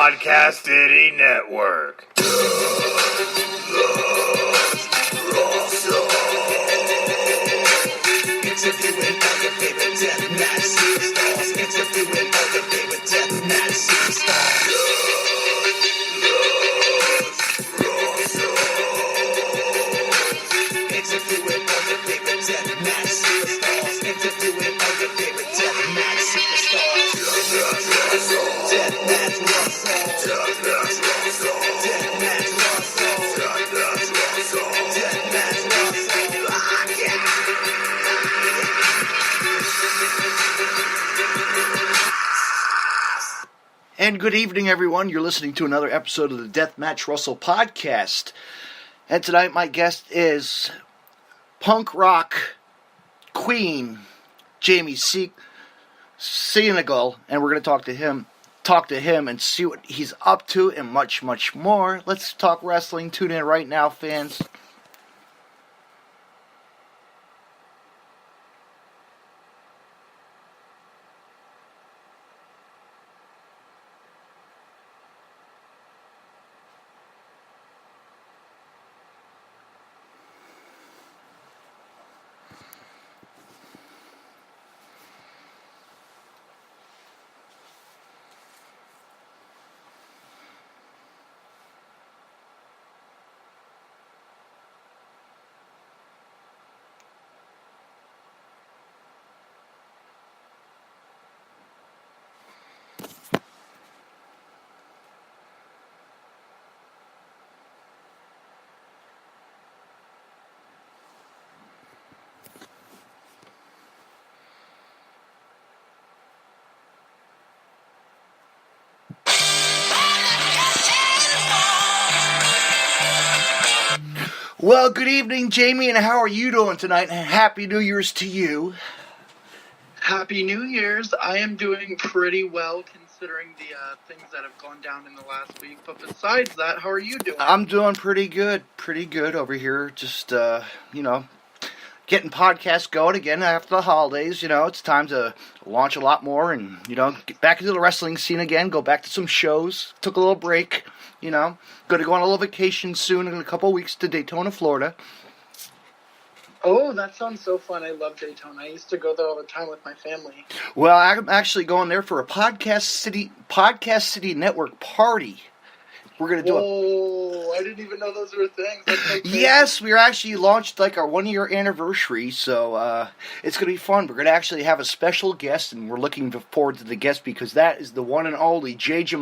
Podcast City Network. Interviewing all your favorite deathmatch superstars. Interviewing all your favorite deathmatch superstars. Interviewing all your favorite deathmatch superstars. Interviewing all your favorite deathmatch superstars. Deathmatch Russell. Deathmatch Russell. Deathmatch Russell. Deathmatch Russell. Deathmatch Russell. And good evening, everyone. You're listening to another episode of the Deathmatch Russell podcast. And tonight my guest is punk rock queen Jamie Senegal, and we're going to talk to him and see what he's up to and much, much more. Let's talk wrestling. Tune in right now, fans. Well, good evening, Jamie, and how are you doing tonight? And Happy New Year's to you. Happy New Year's. I am doing pretty well considering the things that have gone down in the last week. But besides that, how are you doing? I'm doing pretty good over here. Just, getting podcasts going again after the holidays. It's time to launch a lot more and, get back into the wrestling scene again, go back to some shows. Took a little break, Going to go on a little vacation soon in a couple of weeks to Daytona, Florida. Oh, that sounds so fun. I love Daytona. I used to go there all the time with my family. Well, I'm actually going there for a Podcast City Network party. We're going to do I didn't even know those were things. That's so crazy. Yes, we actually launched our 1-year anniversary, so it's going to be fun. We're going to actually have a special guest, and we're looking forward to the guest because that is the one and only J.J.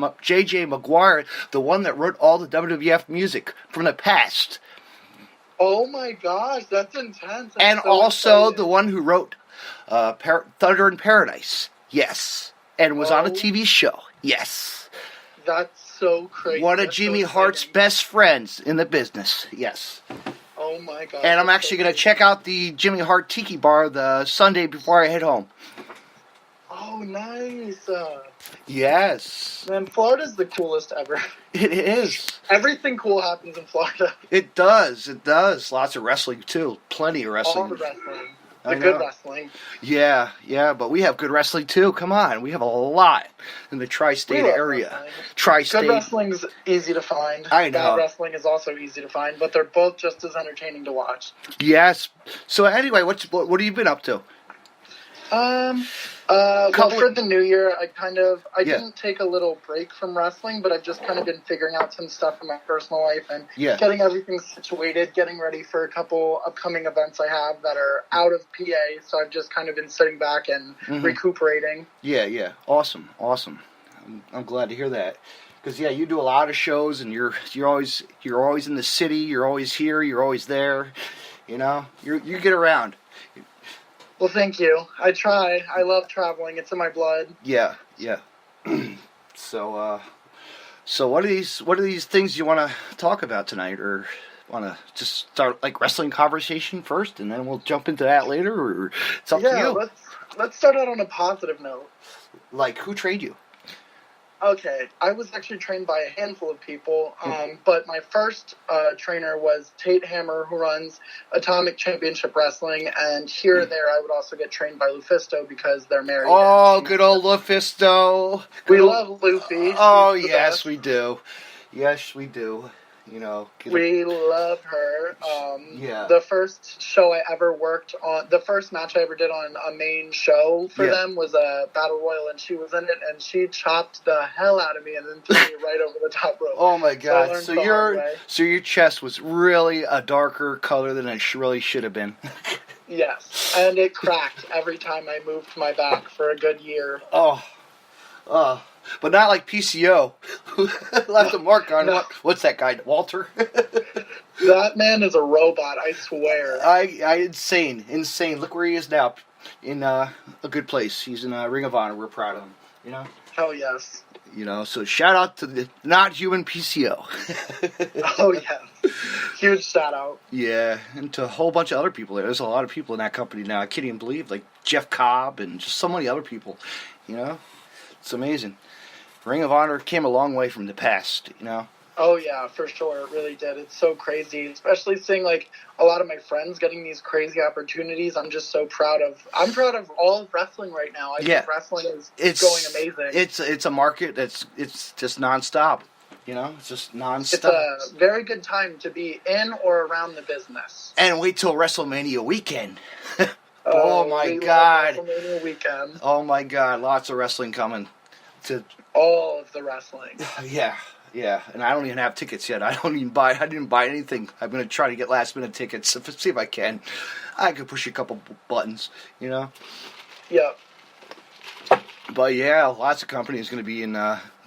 Maguire, the one that wrote all the WWF music from the past. Oh my gosh, that's intense. And so also excited. the one who wrote Thunder in Paradise, yes, and was on a TV show, yes. That's so crazy. One of That's Jimmy so Hart's exciting. best friends in the business, yes. Oh my god. And I'm actually going to check out the Jimmy Hart Tiki Bar the Sunday before I head home. Oh, nice. Yes. Man, Florida's the coolest ever. It is. Everything cool happens in Florida. It does. Lots of wrestling, too. Plenty of wrestling. All the wrestling. I The good know. wrestling. Yeah, but we have good wrestling, too. Come on. We have a lot in the tri-state We love area. wrestling. Tri-state. Good wrestling's easy to find. I know. Bad wrestling is also easy to find, but they're both just as entertaining to watch. Yes. So anyway, what have you been up to? Well, for the new year, I didn't take a little break from wrestling, but I've just kind of been figuring out some stuff in my personal life and getting everything situated, getting ready for a couple upcoming events I have that are out of PA, so I've just kind of been sitting back and recuperating. Yeah. Awesome. I'm glad to hear that. Because you do a lot of shows, and you're always in the city. You're always here. You're always there. You get around. Well, thank you. I try. I love traveling. It's in my blood. Yeah. So what are these things you want to talk about tonight, or want to just start like wrestling conversation first, and then we'll jump into that later, or it's up to you. Let's start out on a positive note. Like, who trained you? Okay, I was actually trained by a handful of people, but my first trainer was Tate Hammer, who runs Atomic Championship Wrestling, and here or there I would also get trained by Lufisto because they're married. Oh, good old Lufisto. We love Luffy. Oh, yes, we do. Yes, we do. You know, we love her. Yeah. The first show I ever worked on, the first match I ever did on a main show for them was a Battle Royal, and she was in it, and she chopped the hell out of me and then threw me right over the top rope. Oh my God! So your chest was really a darker color than it really should have been. Yes, and it cracked every time I moved my back for a good year. But not like PCO, who left a mark on what's that guy, Walter? That man is a robot, I swear. Insane. Look where he is now, in a good place. He's in Ring of Honor. We're proud of him. You know. Hell yes. You know, so shout out to the not human PCO. Oh yeah, huge shout out. Yeah, and to a whole bunch of other people. There's a lot of people in that company now. I can't even believe, like Jeff Cobb and just so many other people. You know, it's amazing. Ring of Honor came a long way from the past, you know? Oh, yeah, for sure. It really did. It's so crazy, especially seeing, like, a lot of my friends getting these crazy opportunities. I'm just so proud of... I'm proud of all of wrestling right now. I think wrestling is going amazing. It's a market that's just nonstop, you know? It's just nonstop. It's a very good time to be in or around the business. And wait till WrestleMania weekend. Oh, my God. WrestleMania weekend. Oh, my God. Lots of wrestling coming. All of the wrestling. Yeah, and I don't even have tickets yet. I didn't buy anything. I'm going to try to get last minute tickets, see if I can. I could push a couple buttons, you know? Yeah. But yeah, lots of companies going to be in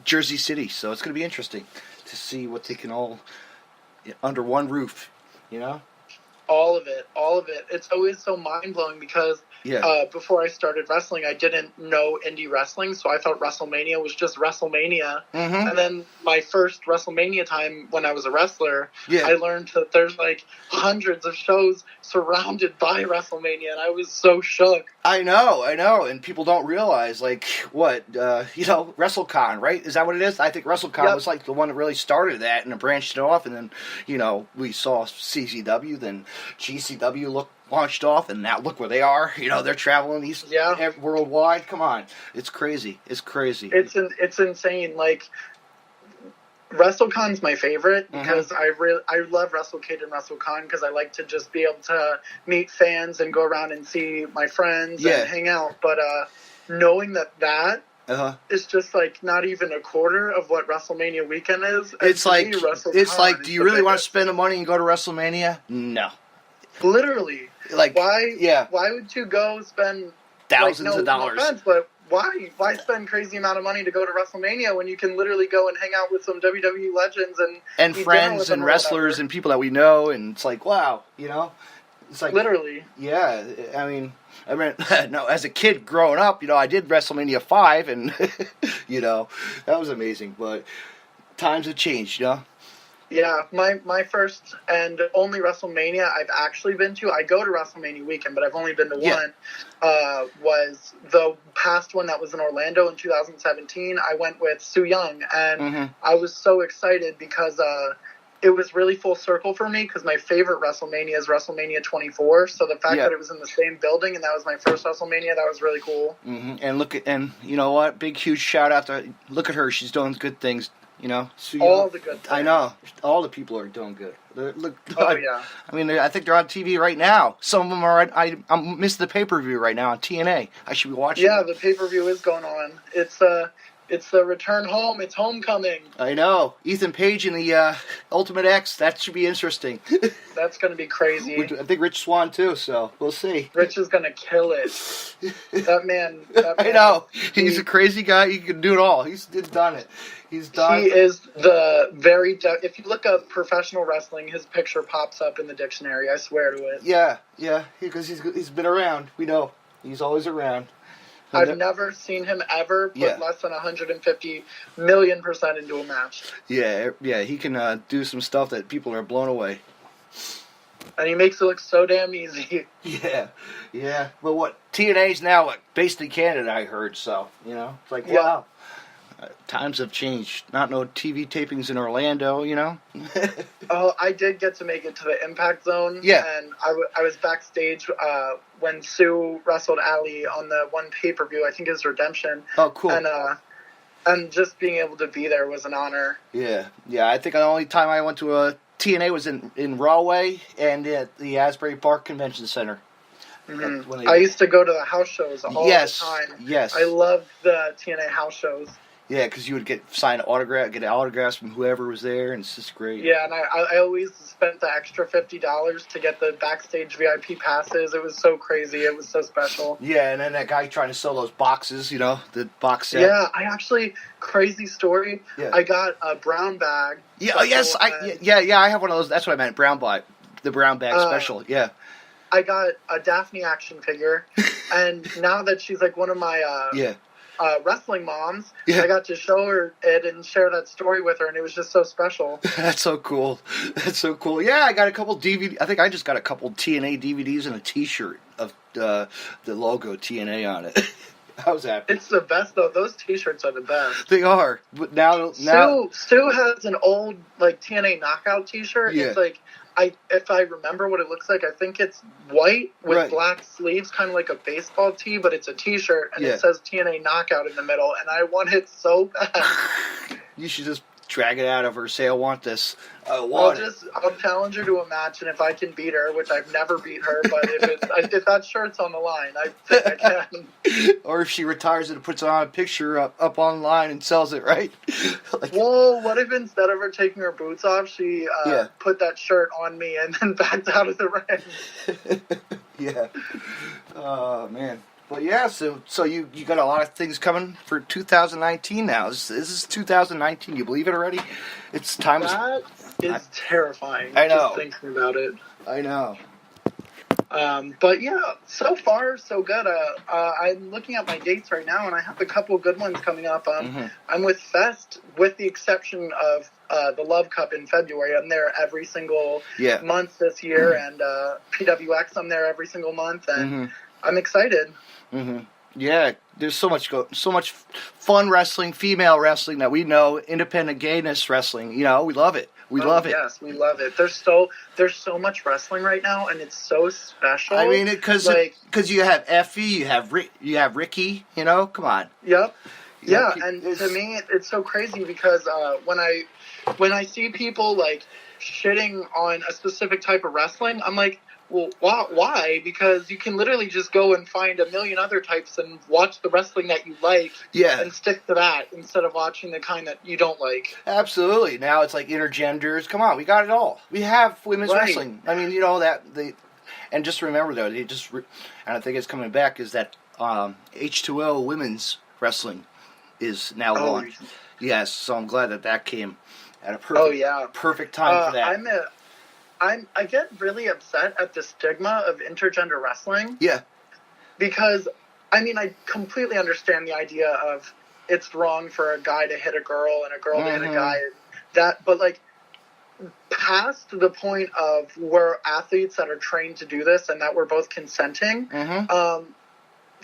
Jersey City, so it's going to be interesting to see what they can all, under one roof, you know? All of it. It's always so mind-blowing because before I started wrestling, I didn't know indie wrestling, so I thought WrestleMania was just WrestleMania. Mm-hmm. And then my first WrestleMania time when I was a wrestler, I learned that there's like hundreds of shows surrounded by WrestleMania, and I was so shook. I know, and people don't realize, like, WrestleCon, right? Is that what it is? I think WrestleCon was like the one that really started that, and it branched it off, and then, we saw CZW, then GCW launched off, and now look where they are. They're traveling worldwide. Come on, it's crazy. It's insane. Like, WrestleCon's my favorite because I love WrestleCade and WrestleCon because I like to just be able to meet fans and go around and see my friends and hang out. But knowing that it's just like not even a quarter of what WrestleMania weekend is. It's like, do you really want to spend the money and go to WrestleMania? No. Literally. Like, why would you go spend thousands of dollars? No offense, but why spend crazy amount of money to go to WrestleMania when you can literally go and hang out with some WWE legends and friends and wrestlers and people that we know, and it's like, wow, it's like, literally. Yeah, I mean, no, as a kid growing up, I did WrestleMania 5, and that was amazing. But times have changed, Yeah, my first and only WrestleMania I've actually been to, I go to WrestleMania weekend, but I've only been to one, was the past one that was in Orlando in 2017. I went with Su Yung, and I was so excited because it was really full circle for me because my favorite WrestleMania is WrestleMania 24, so the fact that it was in the same building and that was my first WrestleMania, that was really cool. And you know what? Big, huge shout out to, look at her, she's doing good things. All the good things. I know. All the people are doing good. Yeah. I mean, I think they're on TV right now. Some of them are. I'm missing the pay-per-view right now on TNA. I should be watching. Yeah, the pay-per-view is going on. It's the return home. It's homecoming. I know. Ethan Page and the Ultimate X. That should be interesting. That's going to be crazy. I think Rich Swann too. So we'll see. Rich is going to kill it. That man. I know. He's a crazy guy. He can do it all. He's done it. He's done. He is the very. If you look up professional wrestling, his picture pops up in the dictionary. I swear to it. Yeah, because he's been around. We know he's always around. I've never seen him ever put less than 150 million% into a match. Yeah, he can do some stuff that people are blown away. And he makes it look so damn easy. Yeah. But TNA's now based in Canada, I heard. So it's like wow. Times have changed. Not no TV tapings in Orlando, you know? Oh, I did get to make it to the Impact Zone. Yeah. And I was backstage when Sue wrestled Ali on the one pay-per-view. I think it was Redemption. Oh, cool. And just being able to be there was an honor. Yeah. I think the only time I went to a TNA was in Rahway and at the Asbury Park Convention Center. Mm-hmm. I used to go to the house shows all the time. Yes. I loved the TNA house shows. Yeah, because you would get autographs from whoever was there, and it's just great. Yeah, and I always spent the extra $50 to get the backstage VIP passes. It was so crazy. It was so special. Yeah, and then that guy trying to sell those boxes, you know, the box set. Yeah, crazy story. Yeah. I got a brown bag. Yeah, I have one of those. That's what I meant, the brown bag special, yeah. I got a Daphne action figure, and now that she's like one of my wrestling moms, I got to show her it and share that story with her, and it was just so special. That's so cool. Yeah, I got a couple DVD. I think I just got a couple TNA DVDs and a T-shirt of the logo TNA on it. I was happy. It's the best though. Those T-shirts are the best. They are. But now Stu has an old like TNA knockout T-shirt. Yeah. It's like if I remember what it looks like, I think it's white with black sleeves, kind of like a baseball tee, but it's a T-shirt, and it says TNA Knockout in the middle, and I want it so bad. You should just drag it out of her, say, I want this. I'll challenge her to a match, and if I can beat her, which I've never beat her, but if that shirt's on the line, I think I can. Or if she retires and puts on a picture up online and sells it, right? Whoa, what if instead of her taking her boots off, she put that shirt on me and then backed out of the ring? Yeah. Oh, man. Well, yeah, so you got a lot of things coming for 2019 now. This is 2019. You believe it already? It's time. That is terrifying. I know. Just thinking about it. I know. But yeah, so far so good. I'm looking at my dates right now, and I have a couple good ones coming up. I'm with Fest, with the exception of the Love Cup in February. I'm there every single month this year, and PWX I'm there every single month, and I'm excited. Mm-hmm. Yeah, there's so much fun wrestling, female wrestling that we know, independent gayness wrestling. You know, we love it. We love it. Yes, we love it. There's so much wrestling right now, and it's so special. I mean, because you have Effie, you have Ricky. You know, come on. Yep. Yeah, and to me, it's so crazy because when I see people like shitting on a specific type of wrestling, I'm like, well, why? Because you can literally just go and find a million other types and watch the wrestling that you like and stick to that instead of watching the kind that you don't like. Absolutely. Now it's like intergenders. Come on, we got it all. We have women's wrestling. I mean, you know, and just remember, though, and I think it's coming back, is that H2O women's wrestling is now launched. Yes, so I'm glad that came at a perfect time for that. I get really upset at the stigma of intergender wrestling. Yeah. Because, I mean, I completely understand the idea of it's wrong for a guy to hit a girl and a girl to hit a guy. But, like, past the point of we're athletes that are trained to do this and that we're both consenting, to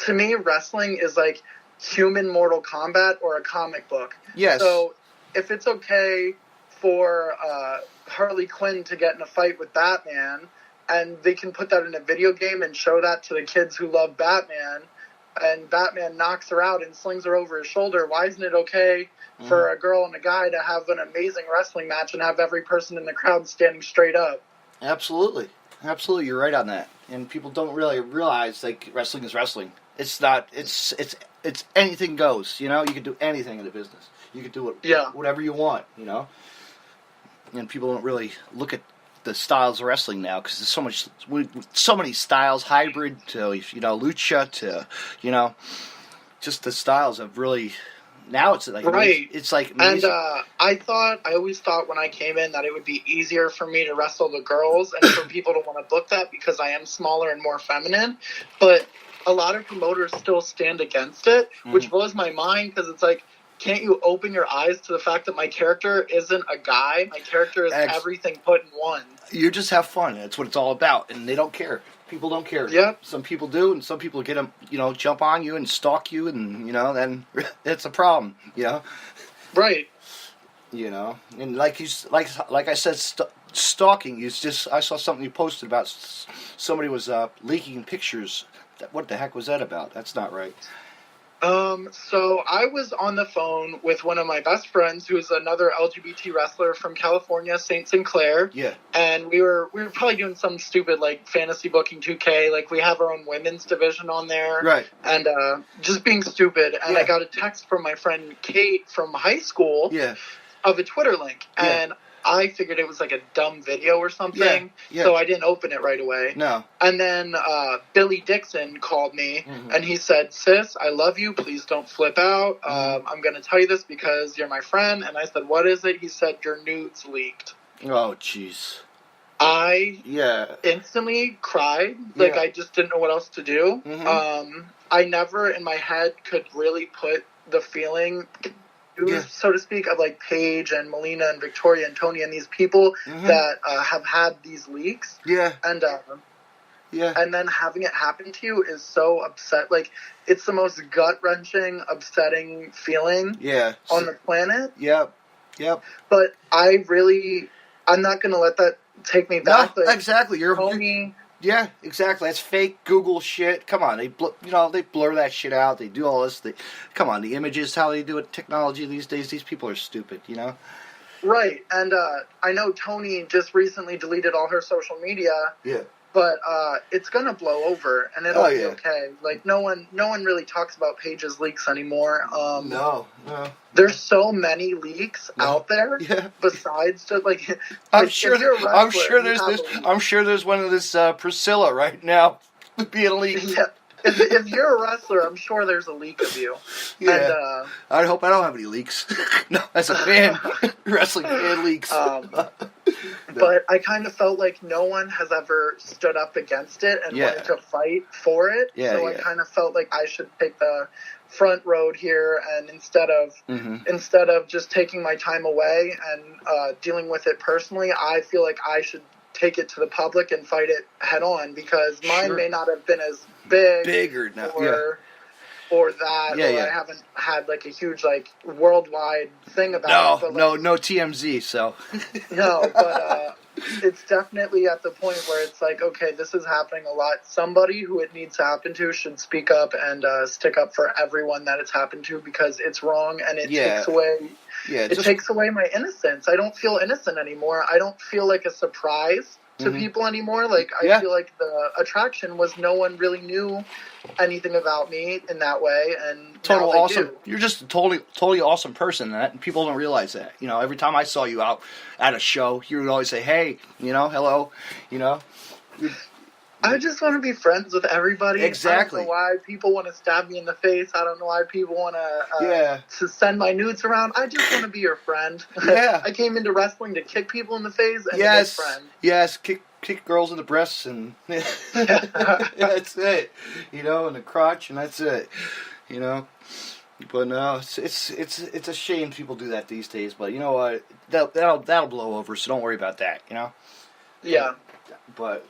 me, wrestling is like human Mortal Kombat or a comic book. Yes. So, if it's okay for Harley Quinn to get in a fight with Batman, and they can put that in a video game and show that to the kids who love Batman, and Batman knocks her out and slings her over his shoulder, why isn't it okay for a girl and a guy to have an amazing wrestling match and have every person in the crowd standing straight up? Absolutely. You're right on that. And people don't really realize, like, wrestling is wrestling. It's not, it's anything goes, you know? You can do anything in the business. You can do whatever you want, you know? And people don't really look at the styles of wrestling now because there's so many styles, hybrid to, you know, lucha to, you know, just the styles have really, now it's like, it's like, and I always thought when I came in that it would be easier for me to wrestle the girls and for people to want to book that because I am smaller and more feminine, but a lot of promoters still stand against it, which blows my mind because it's like, can't you open your eyes to the fact that my character isn't a guy? My character is everything put in one. You just have fun. That's what it's all about, and they don't care. People don't care. Yep. Some people do, and some people get them, jump on you and stalk you, and then it's a problem. Right. And like I said, stalking is just. I saw something you posted about somebody was leaking pictures. What the heck was that about? That's not right. So I was on the phone with one of my best friends, who's another LGBT wrestler from California, St. Sinclair. Yeah. And we were probably doing some stupid, like, fantasy booking 2K. Like, we have our own women's division on there. Right. And, just being stupid. And yeah. I got a text from my friend Kate from high school. Yeah. Of a Twitter link. Yeah. And I figured it was like a dumb video or something. Yeah. Yeah. So I didn't open it right away. No. And then Billy Dixon called me, and he said, "Sis, I love you. Please don't flip out. I'm going to tell you this because you're my friend." And I said, "What is it?" He said, "Your nudes leaked." Oh, jeez. I instantly cried. Like, I just didn't know what else to do. I never in my head could really put the feeling, so to speak, of like Paige and Melina and Victoria and Tony and these people that have had these leaks. Yeah. And and then having it happen to you is so upset. Like, it's the most gut-wrenching, upsetting feeling on the planet. Yep. But I'm not going to let that take me back. No, like, exactly. Yeah, exactly. That's fake Google shit. Come on, they blur that shit out. They do all this. Come on, the images, how they do it, technology these days. These people are stupid, Right, and I know Tony just recently deleted all her social media. Yeah. But it's gonna blow over, and it'll be okay. Like, no one really talks about Paige's leaks anymore. No. There's so many leaks out there. Yeah. Besides just like, I'm sure there's one of this Priscilla right now being leaked. Yeah. If you're a wrestler, I'm sure there's a leak of you. Yeah. And, I hope I don't have any leaks. No, as a fan, wrestling fan leaks. But I kind of felt like no one has ever stood up against it and wanted to fight for it. So I kind of felt like I should take the front road here, and instead of just taking my time away and dealing with it personally, I feel like I should take it to the public and fight it head on, because mine may not have been as big or that, or I haven't had like a huge like worldwide thing about it. But, no TMZ, so no, but it's definitely at the point where it's like, okay, this is happening a lot. Somebody who it needs to happen to should speak up and stick up for everyone that it's happened to, because it's wrong, and it takes away. Yeah, it takes away my innocence. I don't feel innocent anymore. I don't feel like a surprise to people anymore. Like, I feel like the attraction was no one really knew anything about me in that way, and total awesome. You're just a totally awesome person, and people don't realize that. Every time I saw you out at a show, you would always say, "Hey, hello," I just want to be friends with everybody. Exactly. I don't know why people want to stab me in the face. I don't know why people want to send my nudes around. I just want to be your friend. Yeah. I came into wrestling to kick people in the face and to make friends. Yes, kick girls in the breasts, and that's it. In the crotch, and that's it. But no, it's a shame people do that these days. But you know what? That'll blow over. So don't worry about that. Yeah. But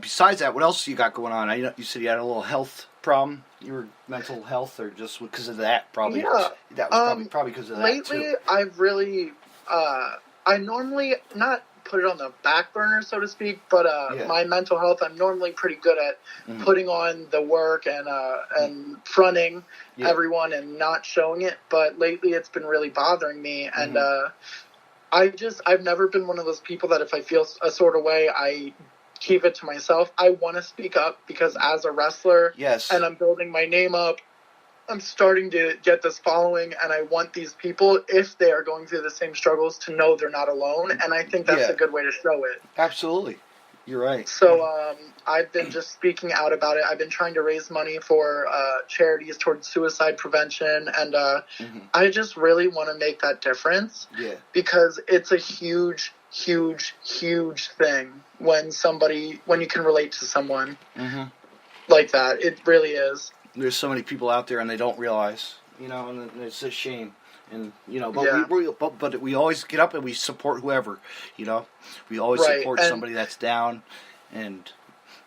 besides that, what else you got going on? You said you had a little health problem. Your mental health, or just because of that? Probably. Yeah. That was probably because of that lately, too. I've really, I normally not put it on the back burner, so to speak, but my mental health, I'm normally pretty good at putting on the work and fronting everyone and not showing it. But lately, it's been really bothering me, and I've never been one of those people that if I feel a sort of way, I keep it to myself. I want to speak up, because as a wrestler, and I'm building my name up, I'm starting to get this following, and I want these people, if they are going through the same struggles, to know they're not alone, and I think that's a good way to show it. Absolutely. You're right. So I've been just speaking out about it. I've been trying to raise money for charities towards suicide prevention, and I just really want to make that difference. Yeah. Because it's a huge, huge, huge thing when you can relate to someone like that. It really is. There's so many people out there, and they don't realize, and it's a shame. And but we always get up and we support whoever, we always support somebody that's down, and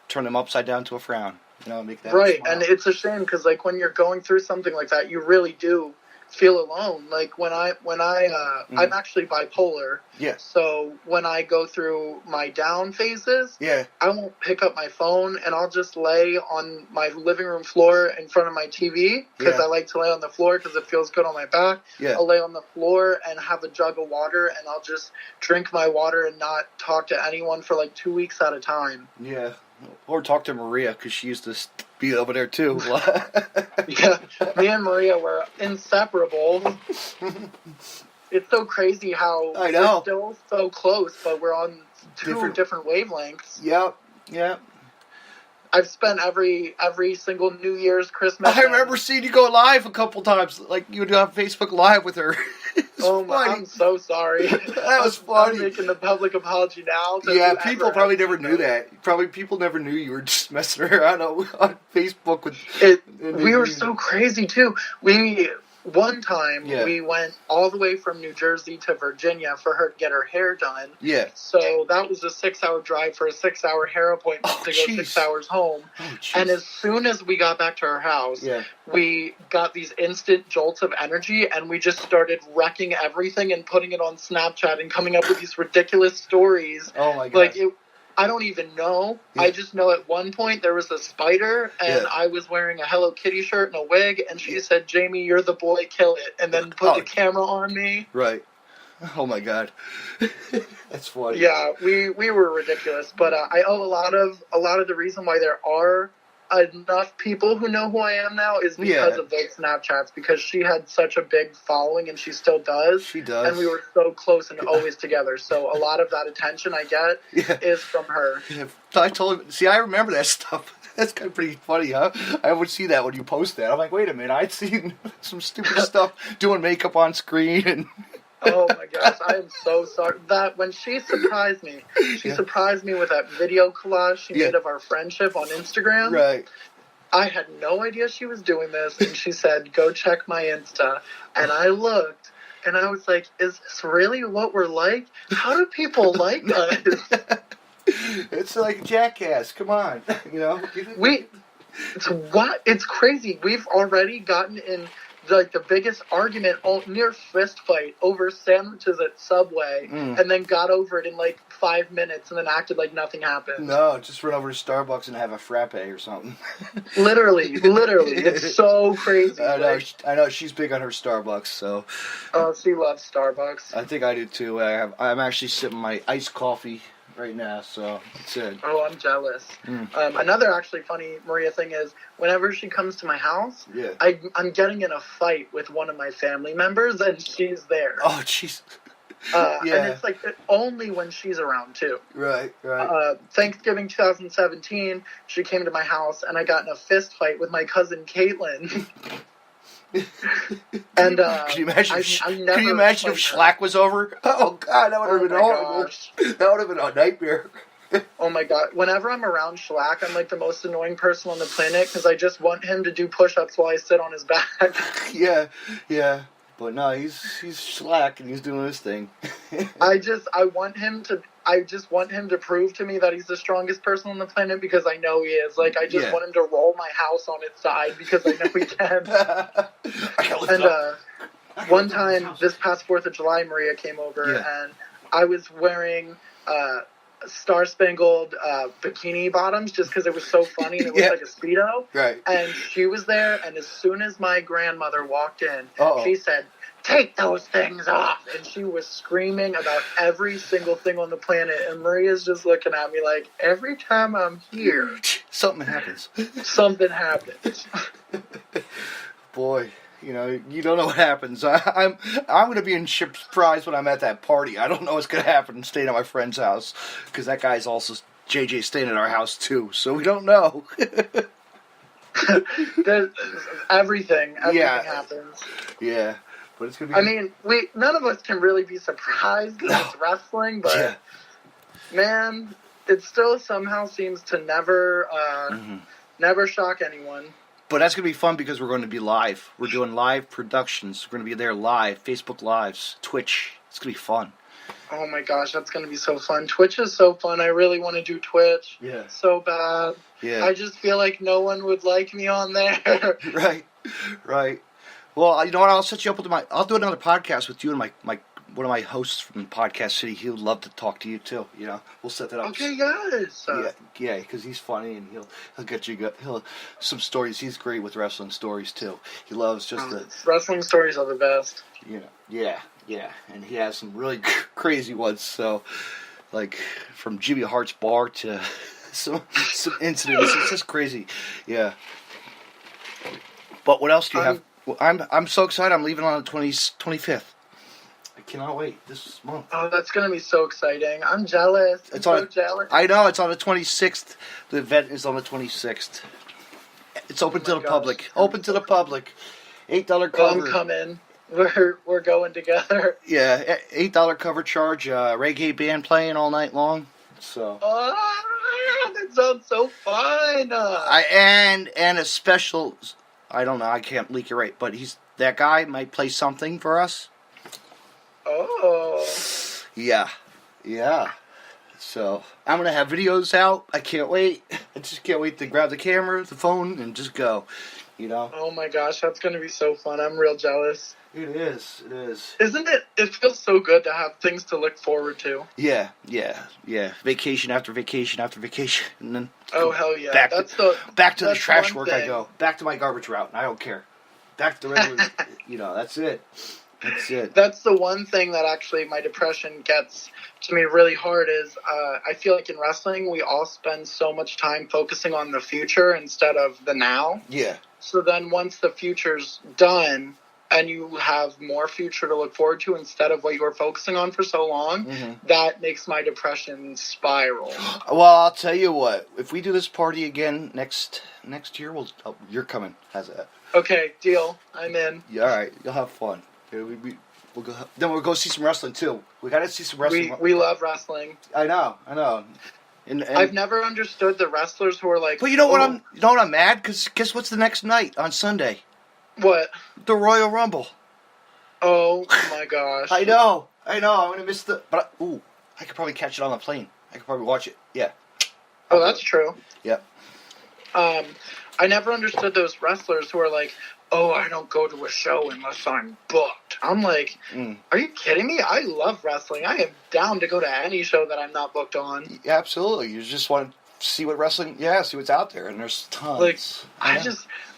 turn them upside down to a frown. Make that right. smile. And it's a shame because like when you're going through something like that, you really do feel alone. Like when I'm actually bipolar. Yeah. So when I go through my down phases, I won't pick up my phone and I'll just lay on my living room floor in front of my TV because I like to lay on the floor because it feels good on my back. Yeah. I'll lay on the floor and have a jug of water and I'll just drink my water and not talk to anyone for like 2 weeks at a time. Yeah. Or talk to Maria because she used to be over there too. Yeah, me and Maria were inseparable. It's so crazy how we're still so close, but we're on two different wavelengths. Yep. I've spent every single New Year's, Christmas. I remember seeing you go live a couple times. Like you would have Facebook Live with her. I'm so sorry. That was funny. I'm making the public apology now. Yeah, people probably never knew that. Probably people never knew you were just messing around on Facebook with. We were so crazy too. One time, we went all the way from New Jersey to Virginia for her to get her hair done. Yeah. So that was a 6-hour drive for a 6-hour hair appointment to go 6 hours home. And as soon as we got back to our house, we got these instant jolts of energy and we just started wrecking everything and putting it on Snapchat and coming up with these ridiculous stories. Oh my God. Like I don't even know. Yeah. I just know at one point there was a spider, and I was wearing a Hello Kitty shirt and a wig, and she said, "Jamie, you're the boy, kill it," and then put the camera on me. Right. Oh my God. That's funny. Yeah, we were ridiculous, but I owe a lot of the reason why there are enough people who know who I am now is because of those Snapchats, because she had such a big following and she still does. She does. And we were so close and always together. So a lot of that attention I get is from her. Yeah. I remember that stuff. That's kind of pretty funny, huh? I would see that when you post that. I'm like, wait a minute, I'd seen some stupid stuff doing makeup on screen and... Oh my gosh, I am so sorry. That when she surprised me with that video collage she made of our friendship on Instagram. Right. I had no idea she was doing this, and she said, "Go check my Insta." And I looked, and I was like, "Is this really what we're like? How do people like us?" It's like Jackass. Come on, It's crazy. We've already gotten in the biggest argument, near fist fight over sandwiches at Subway, and then got over it in 5 minutes and then acted like nothing happened. No, just run over to Starbucks and have a frappe or something. Literally, it's so crazy. I know. She's big on her Starbucks, so. Oh, she loves Starbucks. I think I do too. I'm actually sipping my iced coffee right now, so it's it. Oh, I'm jealous. Another actually funny Maria thing is, whenever she comes to my house, I'm getting in a fight with one of my family members, and she's there. Oh, jeez. And it's only when she's around too. Right. Thanksgiving 2017, she came to my house, and I got in a fist fight with my cousin Caitlin. And can you imagine? Can you imagine if Schlack was over? Oh God, that would have been horrible. That would have been a nightmare. Oh my God! Whenever I'm around Schlack, I'm the most annoying person on the planet because I just want him to do push-ups while I sit on his back. Yeah. But no, he's Schlack and he's doing his thing. I just want him to prove to me that he's the strongest person on the planet because I know he is. I just want him to roll my house on its side because I know he can. And one time, this past 4th of July, Maria came over and I was wearing Star-Spangled bikini bottoms just because it was so funny and it looked like a Speedo. Right. And she was there, and as soon as my grandmother walked in, she said, "Take those things off!" And she was screaming about every single thing on the planet, and Maria's just looking at me like, every time I'm here, something happens. Something happens. Boy. You don't know what happens. I'm going to be in surprise when I'm at that party. I don't know what's going to happen staying at my friend's house because that guy's also JJ staying at our house too. So we don't know. Everything happens. Yeah, but it's going to be. I mean, none of us can really be surprised because it's wrestling, but man, it still somehow seems to never shock anyone. But that's going to be fun because we're going to be live. We're doing live productions. We're going to be there live, Facebook Lives, Twitch. It's going to be fun. Oh my gosh, that's going to be so fun. Twitch is so fun. I really want to do Twitch. Yeah. So bad. Yeah. I just feel like no one would like me on there. Right. Well, you know what? I'll set you up with I'll do another podcast with you and my one of my hosts from Podcast City. He would love to talk to you too. You know, we'll set that up. Okay, yes. Yeah, because he's funny and he'll get you some stories. He's great with wrestling stories too. He loves just the wrestling stories are the best. You know, yeah, and he has some really crazy ones. So, like from Jimmy Hart's bar to some incidents. It's just crazy. Yeah. But what else do you have? Well, I'm so excited. I'm leaving on the 25th. I cannot wait this month. Oh, that's going to be so exciting. I'm jealous. I'm so jealous. I know. It's on the 26th. The event is on the 26th. It's open to the public. Open to the public. $8 cover. I'm coming. We're going together. Yeah, $8 cover charge. Reggae band playing all night long. So. Oh, that sounds so fun. And a special. I don't know. I can't leak it right, but that guy might play something for us. Oh. Yeah. So I'm gonna have videos out. I can't wait. I just can't wait to grab the camera, the phone, and just go. You know. Oh my gosh, that's gonna be so fun. I'm real jealous. It is. Isn't it? It feels so good to have things to look forward to. Yeah. Vacation after vacation after vacation, and then. Oh hell yeah! Back to the trash work. I go back to my garbage route, and I don't care. Back to the regular. That's it. That's the one thing that actually my depression gets to me really hard is I feel like in wrestling we all spend so much time focusing on the future instead of the now. Yeah. So then once the future's done and you have more future to look forward to instead of what you were focusing on for so long, that makes my depression spiral. Well, I'll tell you what. If we do this party again next year, you're coming. How's that? Okay, deal. I'm in. Yeah, all right. You'll have fun. We'll go. Then we'll go see some wrestling too. We gotta see some wrestling. We love wrestling. I know. And I've never understood the wrestlers who are like. But you know what? I'm mad because guess what's the next night on Sunday? What? The Royal Rumble. Oh my gosh! I know. I'm gonna miss But I could probably catch it on the plane. I could probably watch it. Yeah. Oh, that's true. Yeah. I never understood those wrestlers who are like, oh, I don't go to a show unless I'm booked. I'm like, Are you kidding me? I love wrestling. I am down to go to any show that I'm not booked on. Yeah, absolutely. You just want to see what wrestling, see what's out there, and there's tons. Like,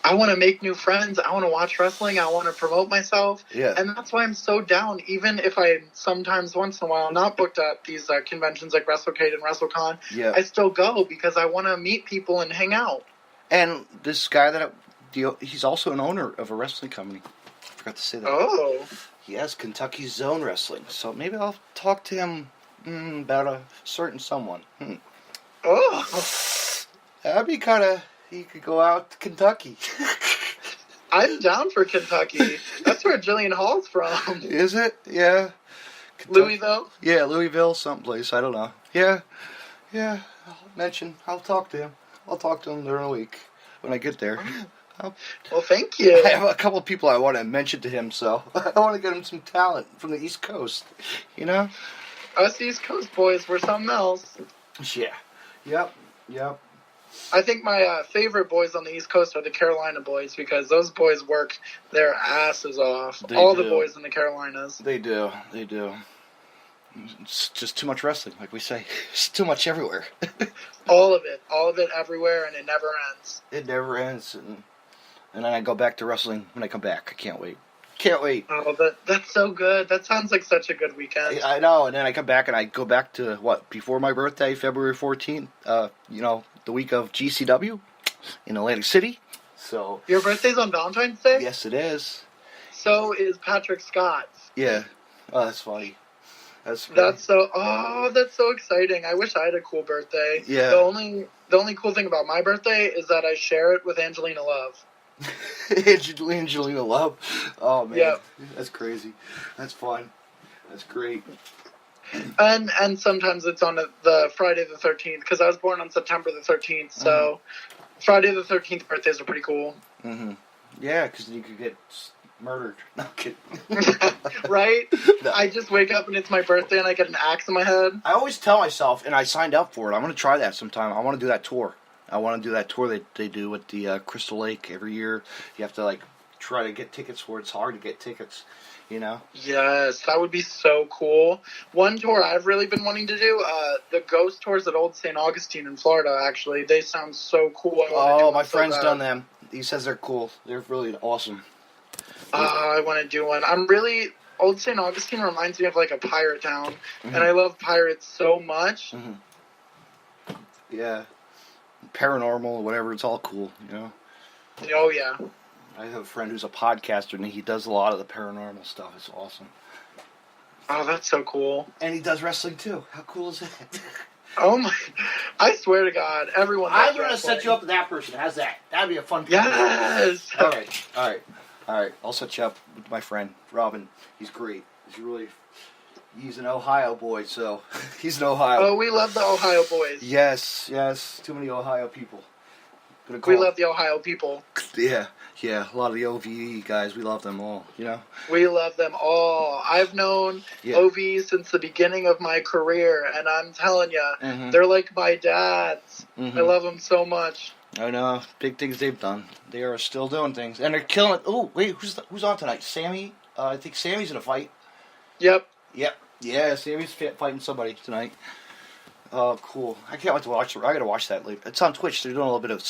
I want to make new friends. I want to watch wrestling. I want to promote myself. Yeah. And that's why I'm so down, even if I sometimes once in a while not booked at these conventions like WrestleCade and WrestleCon. Yeah. I still go because I want to meet people and hang out. And this guy he's also an owner of a wrestling company. I forgot to say that. Oh. He has Kentucky Zone Wrestling. So maybe I'll talk to him about a certain someone. Oh. That'd be kind of... He could go out to Kentucky. I'm down for Kentucky. That's where Jillian Hall's from. Is it? Yeah. Kentucky. Louisville? Yeah, Louisville, someplace. I don't know. Yeah. I'll talk to him. I'll talk to him during the week when I get there. Well, thank you. I have a couple of people I want to mention to him, so I want to get him some talent from the East Coast. You know? Us East Coast boys, we're something else. Yeah. Yep. I think my favorite boys on the East Coast are the Carolina boys because those boys work their asses off. The boys in the Carolinas. They do. It's just too much wrestling, like we say. It's too much everywhere. All of it everywhere, and it never ends. It never ends, and then I go back to wrestling when I come back. I can't wait. Oh, that's so good. That sounds like such a good weekend. I know, and then I come back and I go back to, before my birthday, February 14th, the week of GCW in Atlantic City. So your birthday's on Valentine's Day? Yes, it is. So is Patrick Scott's. Yeah. Oh, that's funny. That's so exciting. I wish I had a cool birthday. Yeah. The only cool thing about my birthday is that I share it with Angelina Love. Angelina Love? Oh, man. Yeah. That's crazy. That's fun. That's great. And sometimes it's on the Friday the 13th, because I was born on September the 13th, so Friday the 13th birthdays are pretty cool. Mm-hmm. Yeah, because you could get murdered. No, I'm kidding. Right? No. I just wake up and it's my birthday and I get an axe in my head. I always tell myself, and I signed up for it, I'm going to try that sometime. I want to do that tour. I want to do that tour they do at the Crystal Lake every year. You have to, like, try to get tickets for it. It's hard to get tickets, you know? Yes, that would be so cool. One tour I've really been wanting to do, the ghost tours at Old St. Augustine in Florida, actually. They sound so cool. My friend's done them. He says they're cool. They're really awesome. I want to do one. Old St. Augustine reminds me of like a pirate town, mm-hmm. and I love pirates so much. Mm-hmm. Yeah. Paranormal, whatever, it's all cool, you know? Oh, yeah. I have a friend who's a podcaster, and he does a lot of the paranormal stuff. It's awesome. Oh, that's so cool. And he does wrestling, too. How cool is that? Oh, my. I swear to God, everyone I'm going to set you up with that person. How's that? That'd be a fun Yes! All right. I'll set you up with my friend, Robin. He's great. He's an Ohio boy, so he's an Ohio. Oh, we love the Ohio boys. Yes. Too many Ohio people. We love the Ohio people. Yeah. A lot of the OVE guys, we love them all, you know? We love them all. I've known OVE since the beginning of my career, and I'm telling you, mm-hmm. they're like my dads. Mm-hmm. I love them so much. I know. Big things they've done. They are still doing things. And they're killing it. Oh, wait, who's on tonight? Sammy? I think Sammy's in a fight. Yep. Yeah, Sammy's fighting somebody tonight. Oh, cool. I can't wait to watch it. I gotta watch that later. It's on Twitch. They're doing a little bit of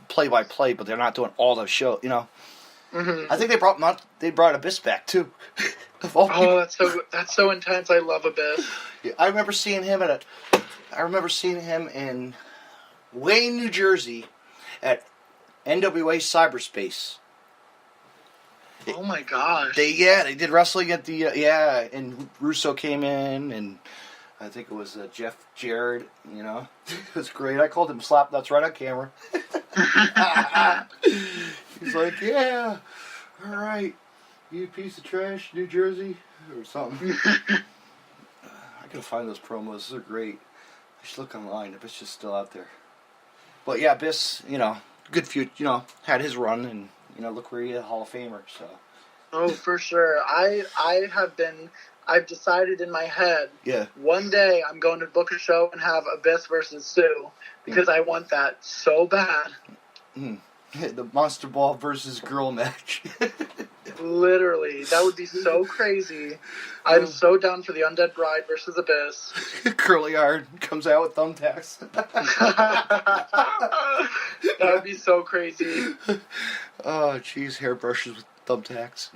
play-by-play, but they're not doing all the show, you know? Mm-hmm. I think they brought Abyss back, too. That's so intense. I love Abyss. Yeah, I remember seeing him in Wayne, New Jersey at NWA Cyberspace. Oh my gosh. They did wrestling at the and Russo came in, and I think it was Jeff Jarrett, you know. It was great. I called him Slap Nuts right on camera. He's like, yeah, all right, you piece of trash, New Jersey, or something. I gotta find those promos. Those are great. I should look online if it's just still out there. But yeah, Biss, you know, good few, you know, had his run, and you know, look where he is, Hall of Famer. So. Oh, for sure. I've decided in my head. Yeah. One day I'm going to book a show and have Abyss versus Sue because I want that so bad. The Monster Ball versus Girl match. Literally, that would be so crazy. I'm so down for the Undead Bride versus Abyss. Curly Iron comes out with thumbtacks. That would be so crazy. Oh, jeez, hairbrushes with thumbtacks.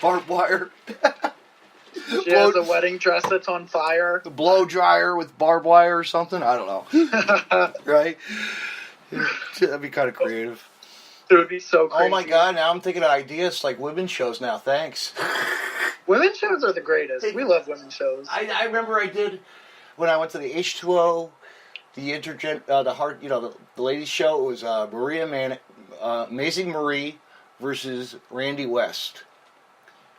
Barbed wire. She has a wedding dress that's on fire. The blow dryer with barbed wire or something. I don't know. Right? That'd be kind of creative. It would be so crazy. Oh my God, now I'm thinking of ideas like women's shows now. Thanks. Women's shows are the greatest. We love women's shows. I remember I did when I went to the H2O, the ladies show. It was Amazing Marie versus Randy West,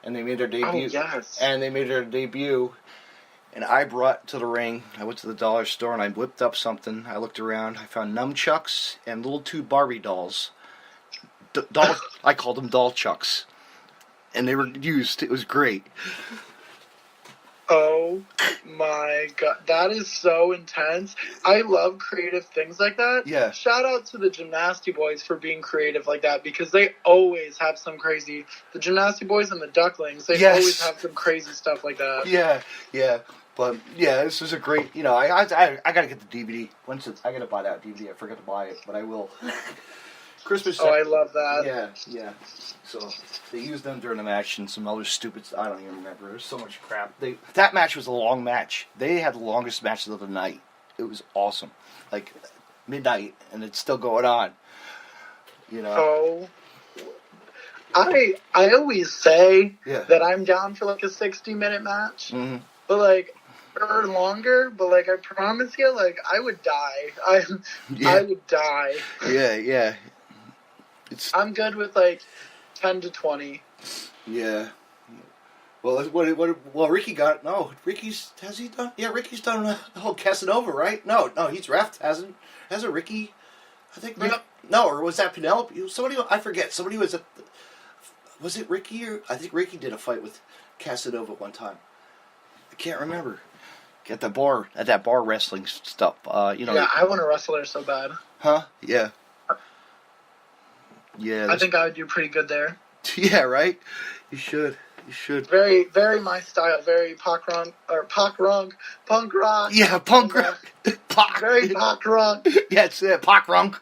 and they made their debut. Oh yes. And they made their debut, and I brought to the ring. I went to the dollar store and I whipped up something. I looked around. I found nunchucks and little two Barbie dolls. I called them doll chucks, and they were used. It was great. Oh my God, that is so intense. I love creative things like that. Yeah. Shout out to the Gymnasty Boys for being creative like that because they always have some crazy. The Gymnasty Boys and the Ducklings, they always have some crazy stuff like that. Yeah. But yeah, this is a great. You know, I gotta get the DVD. I gotta buy that DVD. I forgot to buy it, but I will. Christmas. Oh, I love that. Yeah. So they used them during the match and some other stupid. I don't even remember. There's so much crap. That match was a long match. They had the longest match of the night. It was awesome, like midnight, and it's still going on. You know. Oh, I always say that I'm down for like a 60-minute match, but like. Or longer, but like I promise you, like I would die. I would die. Yeah. I'm good with like 10 to 20. Yeah. Well, Ricky got has he done? Yeah, Ricky's done the whole Casanova, right? No, he's ref. Hasn't Ricky? I think no, or was that Penelope? Somebody I forget. Somebody was at Was it Ricky or I think Ricky did a fight with Casanova one time. I can't remember. At that bar wrestling stuff. Yeah, I want to wrestle there so bad. Huh? Yeah. Yeah. I think I would do pretty good there. Yeah, right? You should. Very, very my style. Very punk rock. Yeah, punk rock. Pop. Very punk rock. Yeah, it's it. Pop runk.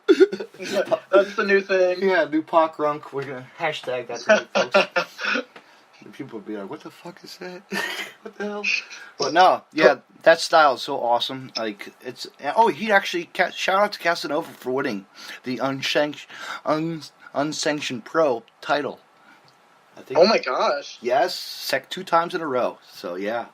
That's the new thing. Yeah, new pop runk. We're gonna hashtag that tonight, folks. People would be like, "What the fuck is that? What the hell?" But no, yeah, that style is so awesome. Like it's. Oh, he actually shout out to Casanova for winning the unsanctioned pro title. I think. Oh my gosh. Yes, 2 times in a row. So yeah.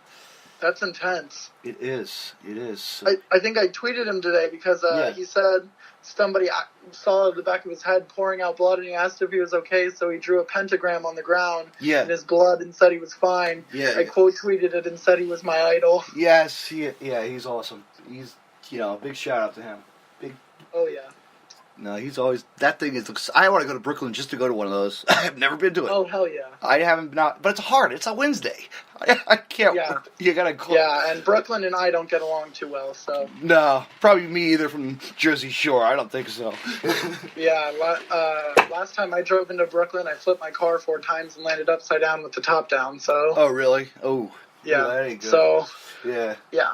That's intense. It is. I think I tweeted him today because he said somebody saw the back of his head pouring out blood and he asked if he was okay, so he drew a pentagram on the ground in his blood and said he was fine. Yeah. I quote tweeted it and said he was my idol. Yes, he's awesome. He's, a big shout out to him. Oh yeah. No, he's always, that thing is, I want to go to Brooklyn just to go to one of those. I've never been to it. Oh, hell yeah. I haven't been out, but it's hard. It's a Wednesday. I can't, you gotta go. Yeah, and Brooklyn and I don't get along too well, so. No, probably me either from Jersey Shore. I don't think so. Yeah, last time I drove into Brooklyn, I flipped my car 4 times and landed upside down with the top down, so. Oh, really? Oh. Yeah, that ain't good. So. Yeah. Yeah.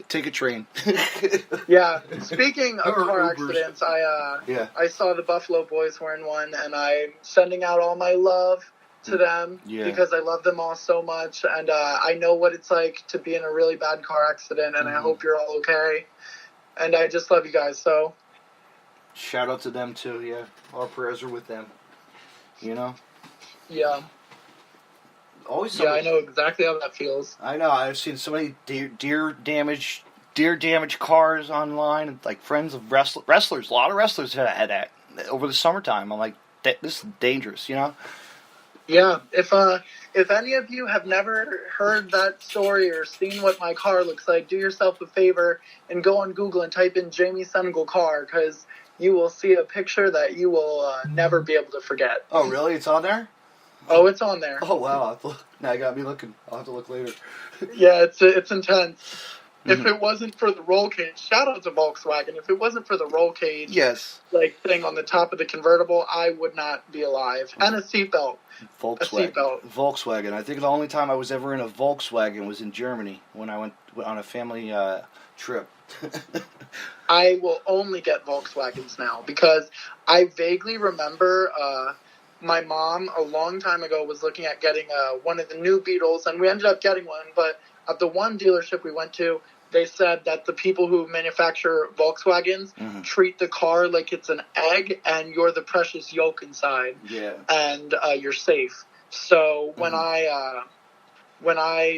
Take a train. Yeah. Speaking of car accidents, I saw the Buffalo Boys were in one, and I'm sending out all my love to them because I love them all so much, and I know what it's like to be in a really bad car accident, and I hope you're all okay. And I just love you guys, so. Shout out to them too, yeah. Our prayers are with them. Yeah. Always I know exactly how that feels. I know. I've seen so many deer damaged cars online, and like friends of wrestlers. A lot of wrestlers had that over the summertime. I'm like, this is dangerous, Yeah. If any of you have never heard that story or seen what my car looks like, do yourself a favor and go on Google and type in Jamie Senegal car, because you will see a picture that you will never be able to forget. Oh, really? It's on there? Oh, it's on there. Oh, wow. Now you got me looking. I'll have to look later. Yeah, it's intense. If it wasn't for the roll cage, shout out to Volkswagen. If it wasn't for the roll cage, thing on the top of the convertible, I would not be alive. And a seatbelt. Volkswagen. I think the only time I was ever in a Volkswagen was in Germany when I went on a family trip. I will only get Volkswagens now because I vaguely remember my mom a long time ago was looking at getting one of the new Beetles, and we ended up getting one, but at the one dealership we went to, they said that the people who manufacture Volkswagens treat the car like it's an egg and you're the precious yolk inside. Yeah. And you're safe. So when I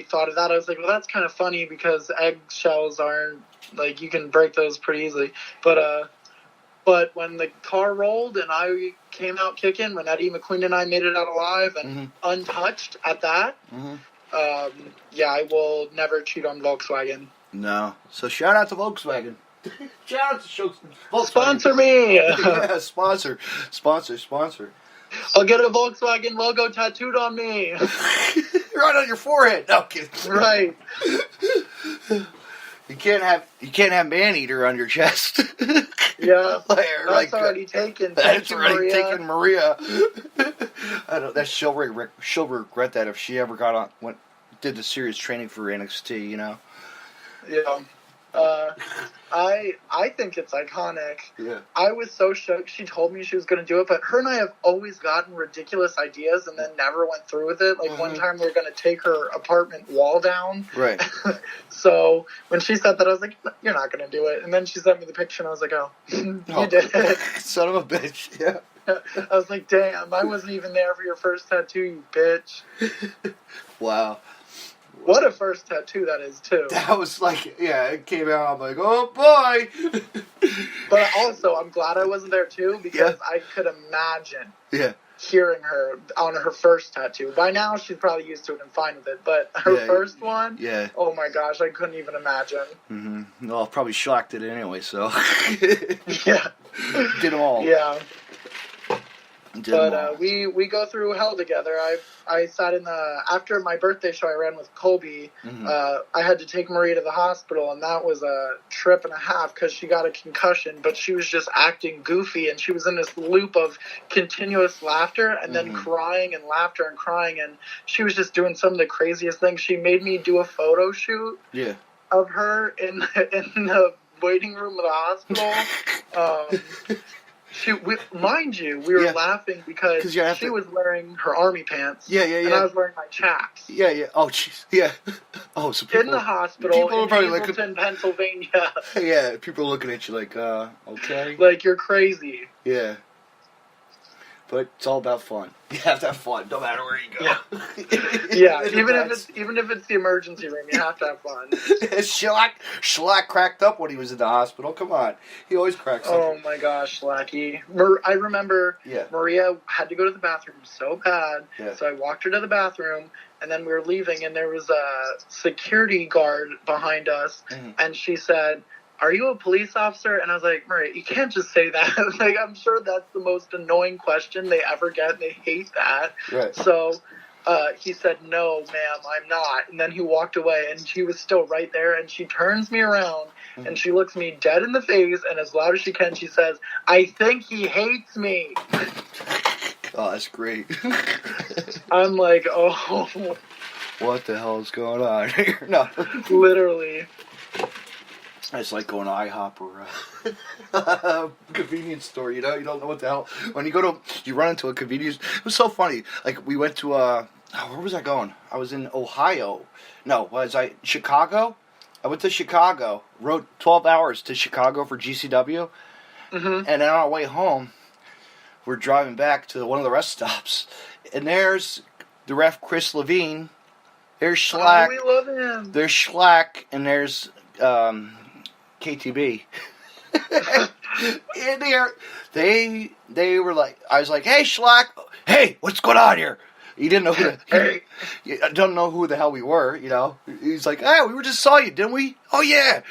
thought of that, I was like, well, that's kind of funny because eggshells aren't, like, you can break those pretty easily. But when the car rolled and I came out kicking, when Eddie McQueen and I made it out alive and untouched at that, I will never cheat on Volkswagen. No. So shout out to Volkswagen. Shout out to Volkswagen. Sponsor me! Yeah, sponsor. I'll get a Volkswagen logo tattooed on me. Right on your forehead. No kidding. Right. You can't have man-eater on your chest. Yeah, that's already taken. That's already taken, Maria. I don't. She'll regret that if she ever did the serious training for NXT. Yeah. I think it's iconic. Yeah. I was so shook. She told me she was going to do it, but her and I have always gotten ridiculous ideas and then never went through with it. Like one time we were going to take her apartment wall down. Right. So when she said that, I was like, you're not going to do it. And then she sent me the picture and I was like, oh, you did it. Son of a bitch. Yeah. I was like, damn, I wasn't even there for your first tattoo, you bitch. Wow. What a first tattoo that is, too. That was like, it came out, I'm like, oh, boy! But also, I'm glad I wasn't there, too, because I could imagine hearing her on her first tattoo. By now, she's probably used to it and fine with it, but her first one, oh my gosh, I couldn't even imagine. Mm-hmm. Well, probably shocked it anyway, so. Yeah. Did them all. Yeah. But we go through hell together. I sat in after my birthday show I ran with Colby. I had to take Maria to the hospital, and that was a trip and a half because she got a concussion. But she was just acting goofy, and she was in this loop of continuous laughter and then crying and laughter and crying, and she was just doing some of the craziest things. She made me do a photo shoot of her in the waiting room of the hospital. Mind you, we were laughing because she was wearing her army pants. And I was wearing my chaps. Oh, jeez. Yeah. Oh, so people... In the hospital in Hazleton, Pennsylvania. Yeah, people are looking at you like, okay. Like, you're crazy. Yeah. But it's all about fun. You have to have fun, no matter where you go. Yeah, even if it's the emergency room, you have to have fun. Schlack cracked up when he was in the hospital. Come on, he always cracks up. Oh my gosh, Schlacky! I remember Maria had to go to the bathroom so bad, so I walked her to the bathroom, and then we were leaving, and there was a security guard behind us, and she said, "Are you a police officer?" And I was like, Maria, you can't just say that. Like, I'm sure that's the most annoying question they ever get, and they hate that. Right. So he said, "No, ma'am, I'm not." And then he walked away, and she was still right there, and she turns me around, and she looks me dead in the face, and as loud as she can, she says, "I think he hates me." Oh, that's great. I'm like, oh. What the hell is going on here? No. Literally. It's like going to IHOP or a convenience store, you know? You don't know what the hell. When you run into a convenience... It was so funny. Like, we went to, where was I going? I was in Ohio. No, Chicago? I went to Chicago. Rode 12 hours to Chicago for GCW. And then on our way home, we're driving back to one of the rest stops. And there's the ref, Chris Levine. There's Schlack. Oh, we love him. There's Schlack, and there's... KTB. In there, they were like, I was like, "Hey, Schlack, hey, what's going on here?" He didn't know I don't know who the hell we were, you know. He's like, "Hey, we just saw you, didn't we?" "Oh yeah."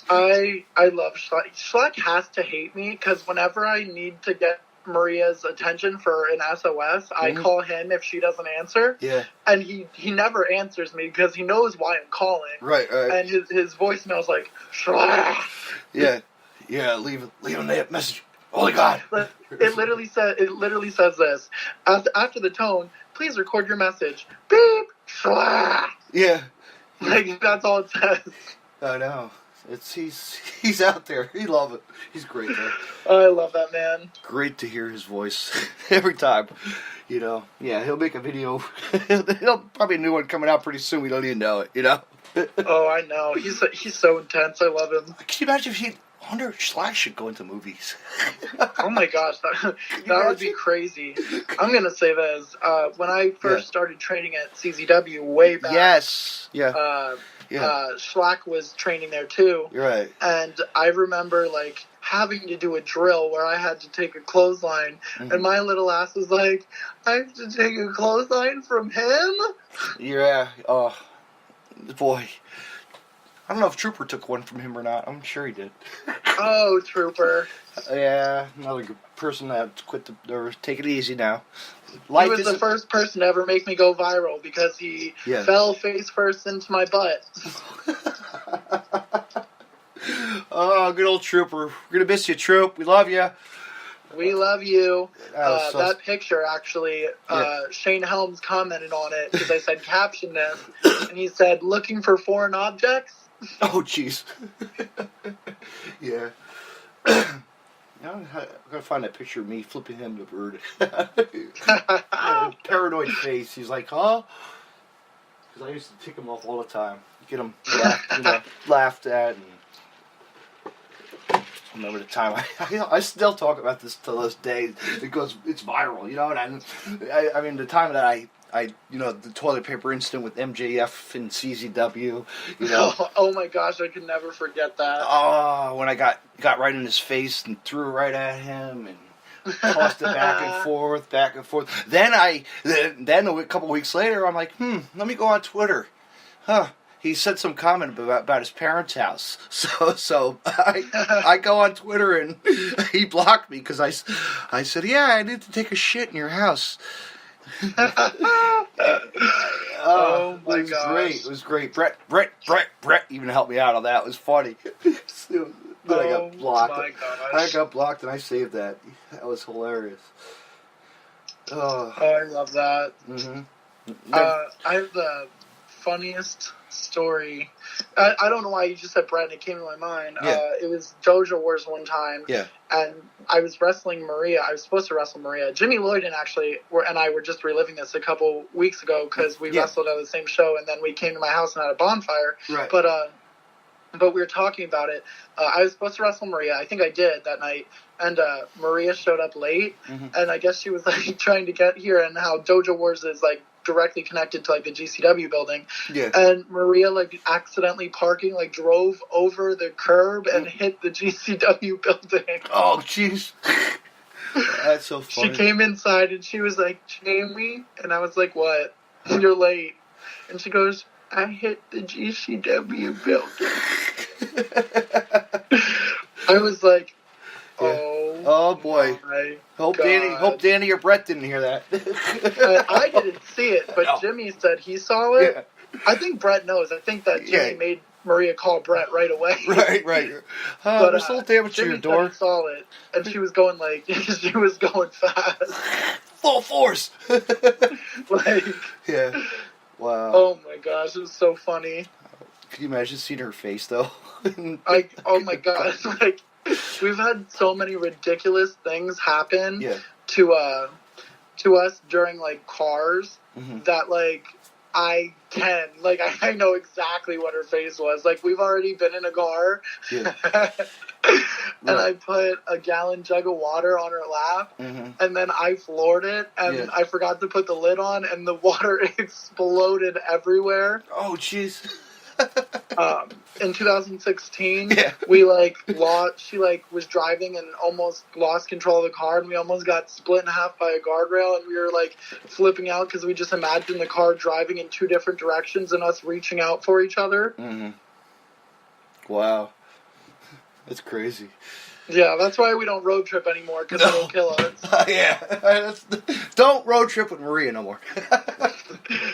I love Schlack. Schlack has to hate me because whenever I need to get Maria's attention for an SOS, I call him if she doesn't answer. Yeah. And he never answers me because he knows why I'm calling. Right. And his voicemail's like, Schlack. Yeah. Leave a message. Holy God. It literally says this. After the tone, please record your message. Beep. Schlack. Yeah. Like, that's all it says. I know. He's out there. He love it. He's great there. I love that man. Great to hear his voice every time. You know. Yeah, he'll make a video. He'll probably a new one coming out pretty soon. We don't even know it. You know. Oh, I know. He's so intense. I love him. Can you imagine if wonder if Schlack should go into movies? Oh my gosh, that would be crazy. I'm gonna say this. When I first started training at CZW way back. Yes. Yeah. Schlack was training there too. You're right. And I remember like having to do a drill where I had to take a clothesline, and my little ass was like, "I have to take a clothesline from him?" Yeah. Oh, boy. I don't know if Trooper took one from him or not. I'm sure he did. Oh, Trooper. Yeah, another good person that quit or take it easy now. He was the first person to ever make me go viral because he fell face first into my butt. Oh, good old Trooper. We're going to miss you, Troop. We love you. We love you. That picture, actually, Shane Helms commented on it because I said, caption this. And he said, looking for foreign objects? Oh, jeez. Yeah. I'm gonna find that picture of me flipping him the bird. Paranoid face. He's like, huh? Because I used to tick him off all the time. Get him laughed at. And remember the time I still talk about this to this day because it's viral, you know. And I mean, the time that I the toilet paper incident with MJF and CZW, you know. Oh my gosh, I can never forget that. Oh, when I got right in his face and threw it right at him and tossed it back and forth. Then a couple weeks later, I'm like, let me go on Twitter. he said some comment about his parents' house. So I go on Twitter and he blocked me because I said, yeah, I need to take a shit in your house. Oh my gosh. It was great. Brett even helped me out on that. It was funny. Then I got blocked. My gosh. I got blocked and I saved that. That was hilarious. Oh, I love that. Mm-hmm. I have the funniest story. I don't know why you just said Brett and it came to my mind. Yeah. It was Dojo Wars one time. Yeah. And I was wrestling Maria. I was supposed to wrestle Maria. Jimmy Lloyd and I were just reliving this a couple weeks ago because we wrestled at the same show, and then we came to my house and had a bonfire. Right. But we were talking about it. I was supposed to wrestle Maria. I think I did that night. And Maria showed up late. Mm-hmm. And I guess she was like trying to get here, and how Dojo Wars is like directly connected to like the GCW building. Yeah. And Maria like accidentally parking, like drove over the curb and hit the GCW building. Oh, jeez. That's so funny. She came inside and she was like, Jamie? And I was like, what? You're late. And she goes, I hit the GCW building. I was like, oh boy. Hope Danny or Brett didn't hear that. I didn't see it, but no. Jimmy said he saw it. Yeah. I think Brett knows. I think that Jimmy made Maria call Brett right away. Right. But there's a little damage to your door. Jimmy saw it, and she was going fast. Full force. Yeah. Wow. Oh my gosh, it was so funny. Can you imagine seeing her face though? Oh my gosh, like we've had so many ridiculous things happen to us during like cars that like I know exactly what her face was. Like we've already been in a car and I put a gallon jug of water on her lap and then I floored it and I forgot to put the lid on and the water exploded everywhere. Oh jeez. In 2016, she was driving and almost lost control of the car, and we almost got split in half by a guardrail, and we were like flipping out because we just imagined the car driving in two different directions and us reaching out for each other. Wow, that's crazy. Yeah, that's why we don't road trip anymore, because it'll kill us. Don't road trip with Maria no more.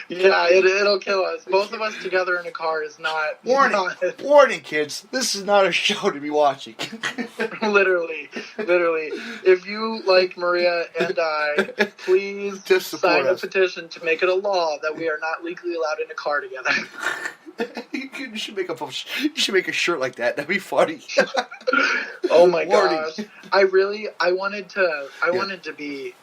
Yeah, it'll kill us. Both of us together in a car is not... Warning, kids. This is not a show to be watching. Literally. If you like Maria and I, please sign a petition to make it a law that we are not legally allowed in a car together. You should make a shirt like that. That'd be funny. Oh my gosh! I wanted to be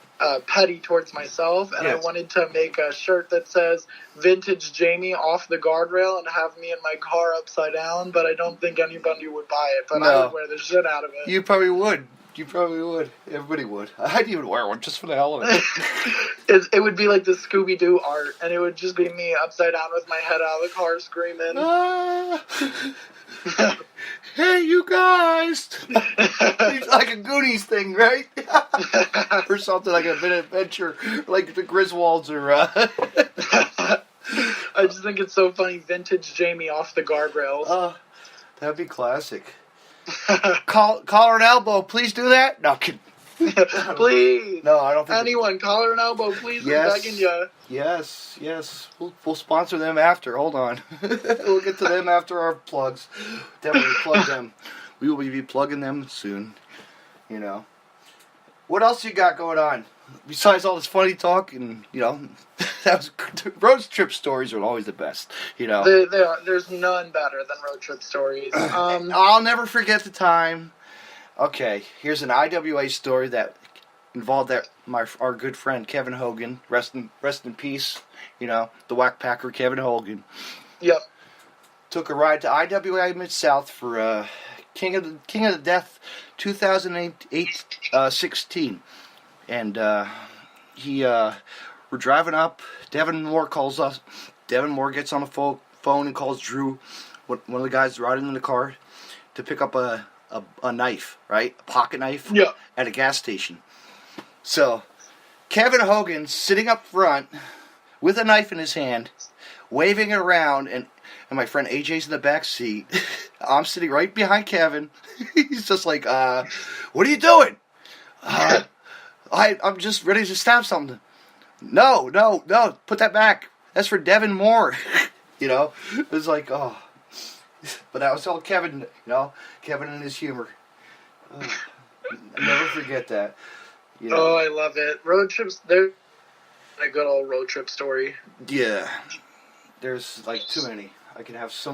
petty towards myself, and I wanted to make a shirt that says "Vintage Jamie" off the guardrail and have me in my car upside down. But I don't think anybody would buy it. But I would wear the shit out of it. You probably would. Everybody would. I'd even wear one just for the hell of it. It would be like the Scooby-Doo art, and it would just be me upside down with my head out of the car screaming. Hey, you guys! It's like a Goonies thing, right? Or something like a bit of adventure, like the Griswolds or... I just think it's so funny. Vintage Jamie off the guardrails. That'd be classic. Collar and elbow, please do that? No, kidding. Please. No, I don't think... Anyone, collar and elbow, please. Yes. I'm begging you. Yes. We'll sponsor them after. Hold on. We'll get to them after our plugs. Definitely plug them. We will be plugging them soon. You know. What else you got going on? Besides all this funny talk and, road trip stories are always the best, There's none better than road trip stories. I'll never forget the time. Okay, here's an IWA story that involved our good friend Kevin Hogan, rest in peace, the Whack Packer Kevin Hogan. Yep. Took a ride to IWA Mid-South for King of the Death 2016. And we're driving up. Devin Moore calls us. Devin Moore gets on the phone and calls Drew, one of the guys riding in the car, to pick up a knife, right? A pocket knife at a gas station. So Kevin Hogan sitting up front with a knife in his hand, waving it around, and and my friend AJ's in the back seat. I'm sitting right behind Kevin. He's just like, what are you doing? I'm just ready to stab something. No, put that back. That's for Devin Moore. You know, it was like, oh. But that was all Kevin, Kevin and his humor. Oh, I'll never forget that. You know? Oh, I love it. Road trips, they're a good old road trip story. Yeah. There's like too many. I have so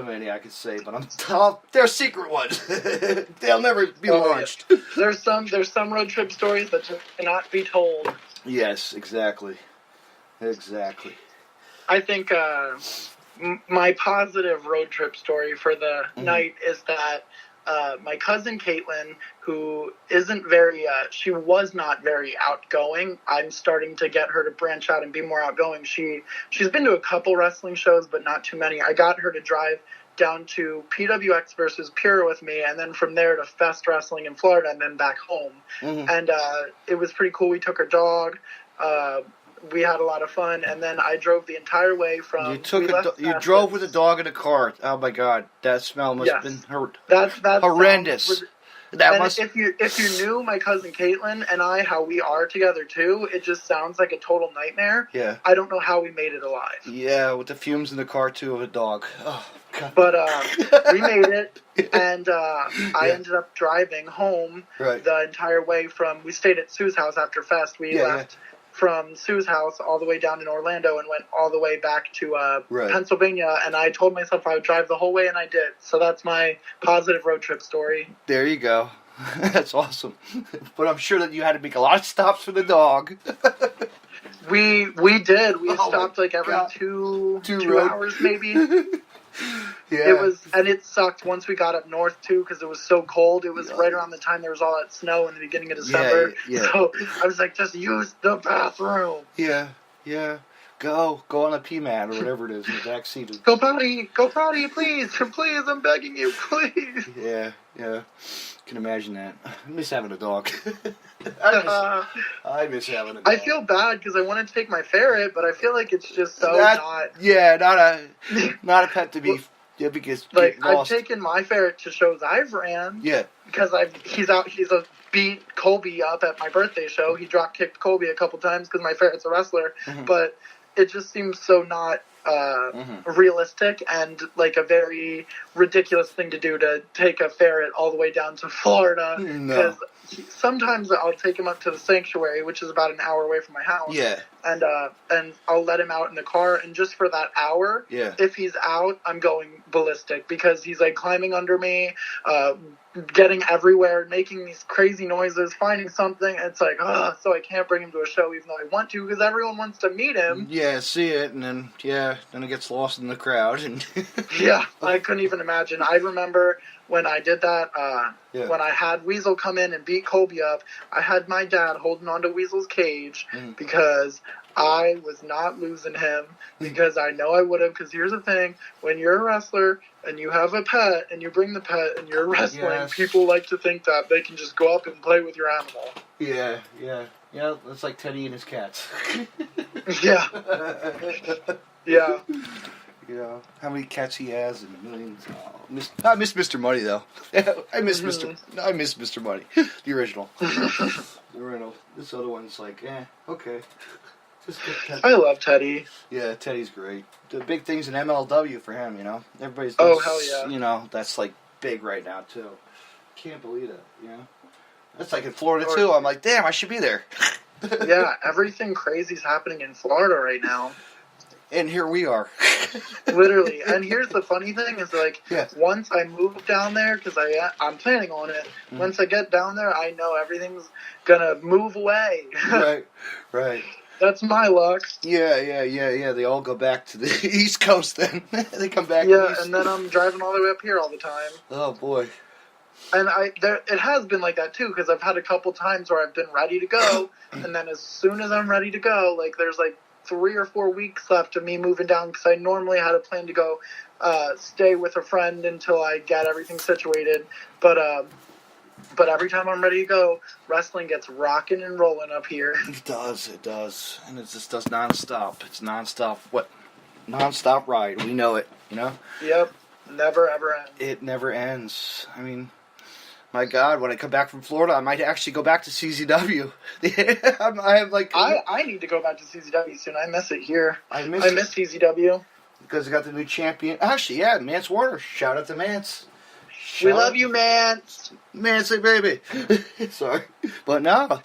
many I could say, but they're secret ones. They'll never be launched. Yeah. There's some road trip stories that just cannot be told. Yes, exactly. I think my positive road trip story for the night is that my cousin Caitlin, who she was not very outgoing. I'm starting to get her to branch out and be more outgoing. She's been to a couple wrestling shows, but not too many. I got her to drive down to PWX versus Pure with me, and then from there to Fest Wrestling in Florida, and then back home. Mm-hmm. And it was pretty cool. We took her dog. We had a lot of fun, and then I drove the entire way from. You drove with a dog in a cart. Oh my God, that smell must have been That's horrendous. If you knew my cousin Caitlin and I, how we are together too, it just sounds like a total nightmare. Yeah. I don't know how we made it alive. Yeah, with the fumes in the car too of a dog. Oh God. But we made it, and I ended up driving home the entire way from. We stayed at Sue's house after Fest. We left from Sue's house all the way down in Orlando and went all the way back to Pennsylvania, and I told myself I would drive the whole way, and I did. So that's my positive road trip story. There you go. That's awesome. But I'm sure that you had to make a lot of stops for the dog. We did. We stopped like every two hours maybe. Yeah. It was, and it sucked once we got up north too because it was so cold. It was right around the time there was all that snow in the beginning of December. Yeah. So I was like, just use the bathroom. Yeah. Go on a pee mat or whatever it is in the back seat. Go potty, please, I'm begging you, please. Yeah. Can imagine that. I miss having a dog. I miss having a dog. I feel bad because I want to take my ferret, but I feel like it's just so not. Yeah, not a pet to be. Yeah, because like I've taken my ferret to shows I've ran. Yeah. Because he's beat Colby up at my birthday show. He drop kicked Colby a couple times because my ferret's a wrestler, but it just seems so not realistic and like a very ridiculous thing to do to take a ferret all the way down to Florida. Because sometimes I'll take him up to the sanctuary, which is about an hour away from my house. Yeah. And I'll let him out in the car, and just for that hour, if he's out, I'm going ballistic because he's like climbing under me, getting everywhere, making these crazy noises, finding something. It's like, so I can't bring him to a show even though I want to because everyone wants to meet him. Yeah, see it, and then it gets lost in the crowd. And yeah, I couldn't even imagine. I remember when I did that, when I had Weasel come in and beat Colby up, I had my dad holding onto Weasel's cage because I was not losing him because I know I would have. Because here's the thing, when you're a wrestler and you have a pet and you bring the pet and you're wrestling, people like to think that they can just go up and play with your animal. Yeah, that's like Teddy and his cats. Yeah. How many cats he has and millions. I miss Mr. Money though. I miss Mr. Money, the original. This other one's like, okay. I love Teddy. Yeah, Teddy's great. The big thing's an MLW for him, Everybody's hell yeah. That's like big right now too. Can't believe it, That's like in Florida too. I'm like, damn, I should be there. Yeah, everything crazy's happening in Florida right now. And here we are. Literally. And here's the funny thing is once I move down there, because I'm planning on it, once I get down there, I know everything's going to move away. Right. That's my luck. Yeah. They all go back to the East Coast then. They come back. Yeah, and then I'm driving all the way up here all the time. Oh, boy. And it has been like that, too, because I've had a couple times where I've been ready to go, and then as soon as I'm ready to go, there's 3 or 4 weeks left of me moving down, because I normally had a plan to go stay with a friend until I get everything situated. But every time I'm ready to go, wrestling gets rocking and rolling up here. It does. And it just does nonstop. It's nonstop. Nonstop ride. We know it. you know? Yep. Never, ever ends. It never ends. I mean, my God, when I come back from Florida, I might actually go back to CZW. I need to go back to CZW soon. I miss it here. I miss CZW. Because I got the new champion. Actually, yeah, Mance Warner. Shout out to Mance. We love you, Mance. Mance, baby. Sorry. But no.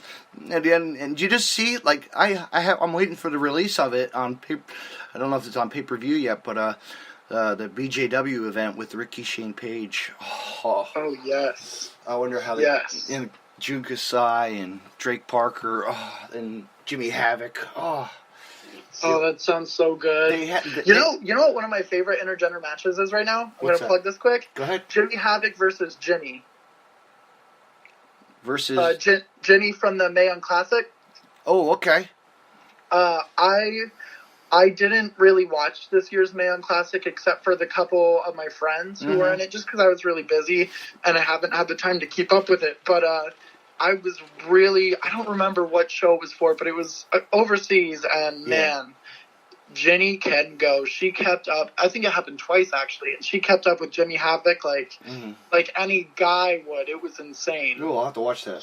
And you just see, like, I'm waiting for the release of it on I don't know if it's on pay-per-view yet, but the BJW event with Ricky Shane Page. Oh yes. I wonder how and Jun Kasai and Drake Parker and Jimmy Havoc. Oh, that sounds so good. You know what one of my favorite intergender matches is right now? I'm going to plug this quick. Go ahead. Jimmy Havoc versus Ginny. Versus? Ginny from the Mae Young Classic. Oh, okay. I didn't really watch this year's Mae Young Classic except for the couple of my friends who were in it, just because I was really busy and I haven't had the time to keep up with it. But I don't remember what show it was for, but it was overseas, and man, Ginny can go. She kept up. I think it happened twice, actually, and she kept up with Jimmy Havoc like any guy would. It was insane. Oh, I'll have to watch that.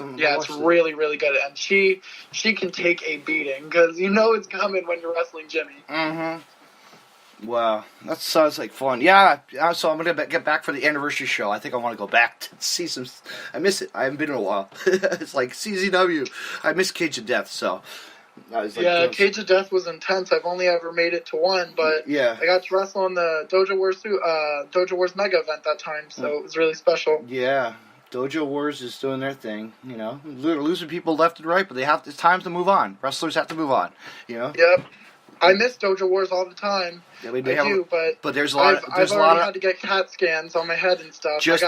It's really, really good. And she can take a beating, because you know it's coming when you're wrestling Jimmy. Mm-hmm. Wow, that sounds like fun. Yeah, so I'm going to get back for the anniversary show. I think I want to go back to see some... I miss it. I haven't been in a while. It's like CZW. I miss Cage of Death, so... Cage of Death was intense. I've only ever made it to one, but I got to wrestle on the Dojo Wars Mega event that time, so it was really special. Yeah. Dojo Wars is doing their thing, you know. They're losing people left and right, but it's time to move on. Wrestlers have to move on, you know. Yep. I miss Dojo Wars all the time. Yeah, but there's a lot. I've already had to get CAT scans on my head and stuff. Just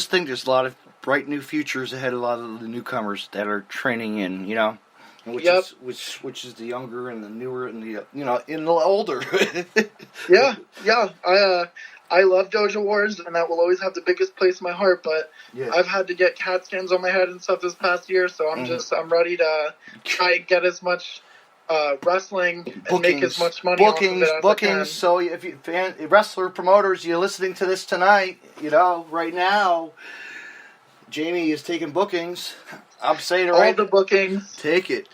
think, there's a lot of bright new futures ahead of a lot of the newcomers that are training in, you know. Which is the younger and the newer and the and the older. Yeah. I love Dojo Wars, and that will always have the biggest place in my heart, but I've had to get CAT scans on my head and stuff this past year, so I'm ready to try and get as much wrestling and make as much money off of it as I can. So if you wrestler promoters, you're listening to this tonight, right now, Jamie is taking bookings. I'm saying it all the bookings. Take it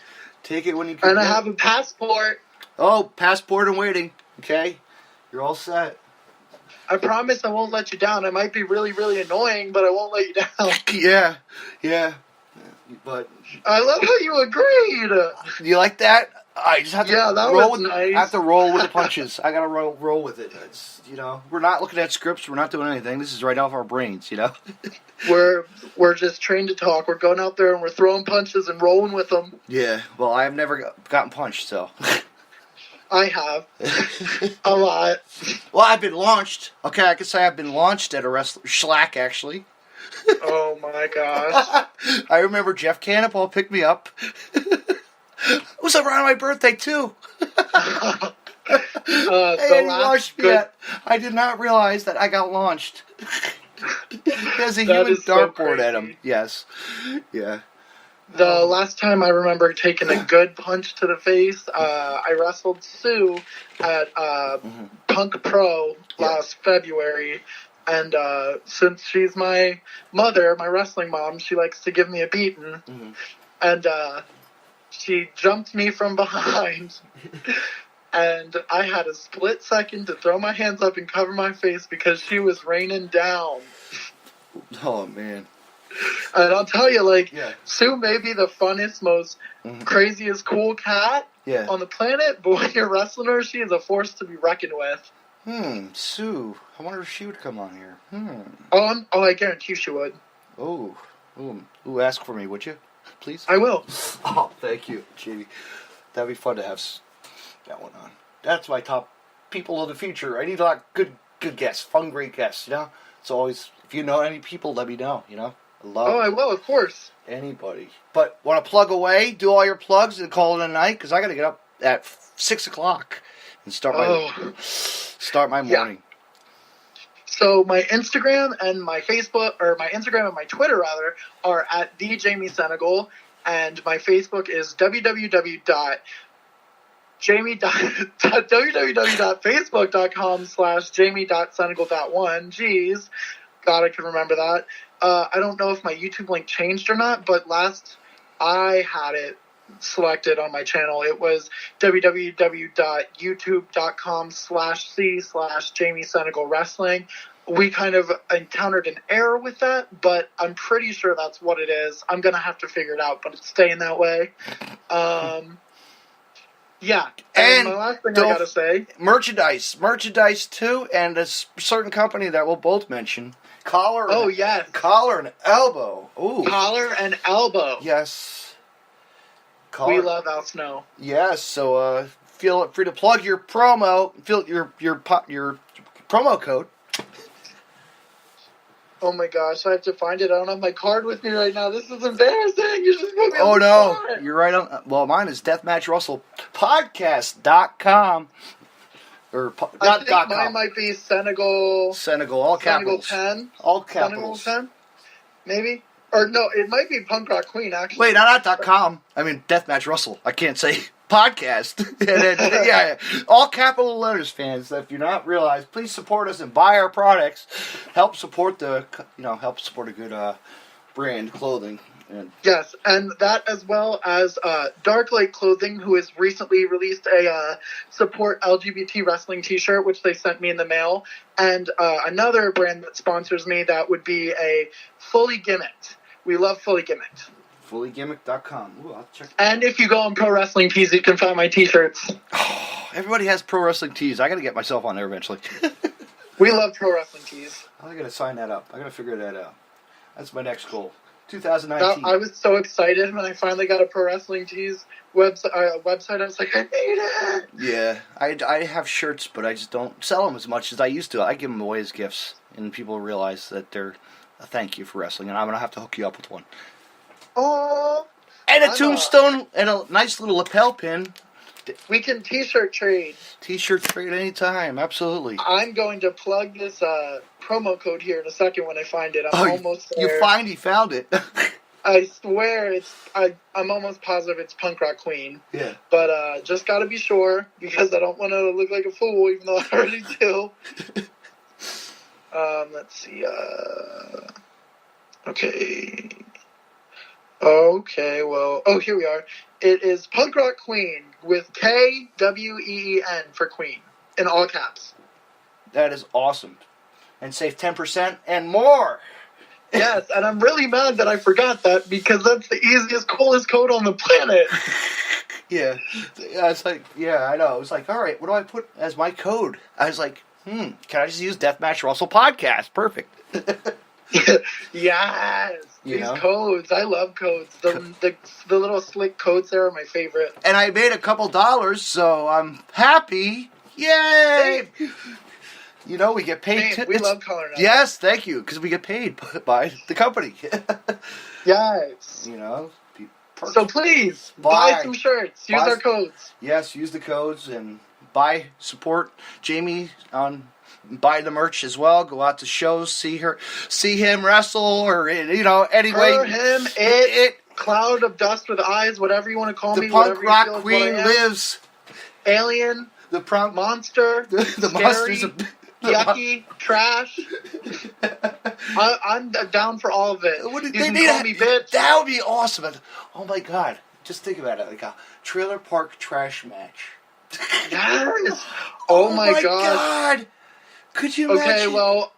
when you can. And I have a passport. Oh, passport and waiting. Okay, you're all set. I promise I won't let you down. I might be really, really annoying, but I won't let you down. Yeah. But I love how you agreed. You like that? I just have to nice. I have to roll with the punches. I gotta roll with it. It's we're not looking at scripts. We're not doing anything. This is right off our brains. We're just trained to talk. We're going out there and we're throwing punches and rolling with them. Yeah. Well, I've never gotten punched, so. I have. A lot. Well, I've been launched. Okay, I can say I've been launched at a wrestler. Schlack, actually. Oh, my gosh. I remember Jeff Cannonball picked me up. It was around my birthday, too. And he launched me I did not realize that I got launched. There's a human dartboard at him. Yes. Yeah. The last time I remember taking a good punch to the face, I wrestled Sue at Punk Pro last February. And since she's my mother, my wrestling mom, she likes to give me a beating. Mm-hmm. And she jumped me from behind. And I had a split second to throw my hands up and cover my face because she was raining down. Oh, man. And I'll tell you, Sue may be the funnest, most craziest, cool cat on the planet, but when you're wrestling her, she is a force to be reckoned with. Sue. I wonder if she would come on here. Oh, I guarantee she would. Oh. Ooh, ask for me, would you? Please? I will. Oh, thank you, Jamie. That'd be fun to have that one on. That's my top people of the future. I need a lot of good guests, fun, great guests, It's always, if you know any people, let me know, I will, of course. Anybody. But want to plug away, do all your plugs, and call it a night? Because I got to get up at 6 o'clock and start my morning. So my Instagram and my Facebook, or my Instagram and my Twitter, rather, are at TheJamieSenegal, and my Facebook is www.jamiesenegal.com. www.facebook.com/jamie.senegal.1. Jeez. God, I can remember that. I don't know if my YouTube link changed or not, but last I had it selected on my channel, it was www.youtube.com/c/Jamie Senegal Wrestling. We kind of encountered an error with that, but I'm pretty sure that's what it is. I'm going to have to figure it out, but it's staying that way. Yeah. And my last thing I got to say. Merchandise too, and a certain company that we'll both mention. Collar and Elbow. Ooh. Collar and Elbow. Yes. We love Al Snow. Yes, so feel free to plug your promo, your promo code. Oh my gosh, I have to find it. I don't have my card with me right now. This is embarrassing. You just put me on the no, spot. You're right on. Well, mine is deathmatchrussellpodcast.com. Or I think mine might be Senegal, all capitals. Senegal 10. All capitals. Senegal 10? Maybe? Or no, it might be Punk Rock Queen, actually. Wait, not .com. I mean, Deathmatch Russell. I can't say podcast. And then, yeah, all capital letters, fans. If you not realize, please support us and buy our products. Help support a good brand clothing. Yes, and that as well as Dark Light Clothing, who has recently released a support LGBT wrestling t-shirt, which they sent me in the mail, and another brand that sponsors me that would be a Fully Gimmicked. We love Fully Gimmicked. FullyGimmicked.com. Ooh, I'll check that and out. If you go on Pro Wrestling Tees, you can find my t-shirts. Oh, everybody has Pro Wrestling Tees. I got to get myself on there eventually. We love Pro Wrestling Tees. I got to sign that up. I got to figure that out. That's my next goal. 2019. I was so excited when I finally got a Pro Wrestling Tees website. I was like, I made it! Yeah, I have shirts, but I just don't sell them as much as I used to. I give them away as gifts, and people realize that they're a thank you for wrestling, and I'm going to have to hook you up with one. Oh! And a tombstone, and a nice little lapel pin. We can t-shirt trade. T-shirt trade anytime, absolutely. I'm going to plug this promo code here in a second when I find it. I'm almost there. You found it. I swear I'm almost positive it's Punk Rock Queen. Yeah. But just got to be sure because I don't want to look like a fool even though I already do. Let's see. Okay, well, here we are. It is Punk Rock Queen with KWEEN for Queen in all caps. That is awesome. And save 10% and more. Yes, and I'm really mad that I forgot that because that's the easiest, coolest code on the planet. Yeah, it's like, yeah, I know. It was like, all right, what do I put as my code? I was like, can I just use Deathmatch Russell Podcast? Perfect. Yes, these codes. I love codes. The little slick codes there are my favorite. And I made a couple dollars, so I'm happy. Yay! Hey. We get paid. We love calling it. Yes, thank you, because we get paid by the company. Yes. So please buy some shirts. Use our codes. Yes, use the codes and support Jamie on. Buy the merch as well. Go out to shows, see him wrestle, or anyway. Him, it, cloud of dust with eyes, whatever you want to call me. The Punk Rock Queen lives. Alien, the punk monster, the scary, yucky, trash. I'm down for all of it. You can call me bitch. That would be awesome. Oh my god, just think about it, like a trailer park trash match. Yes. Oh my god. Could you imagine? Okay, well,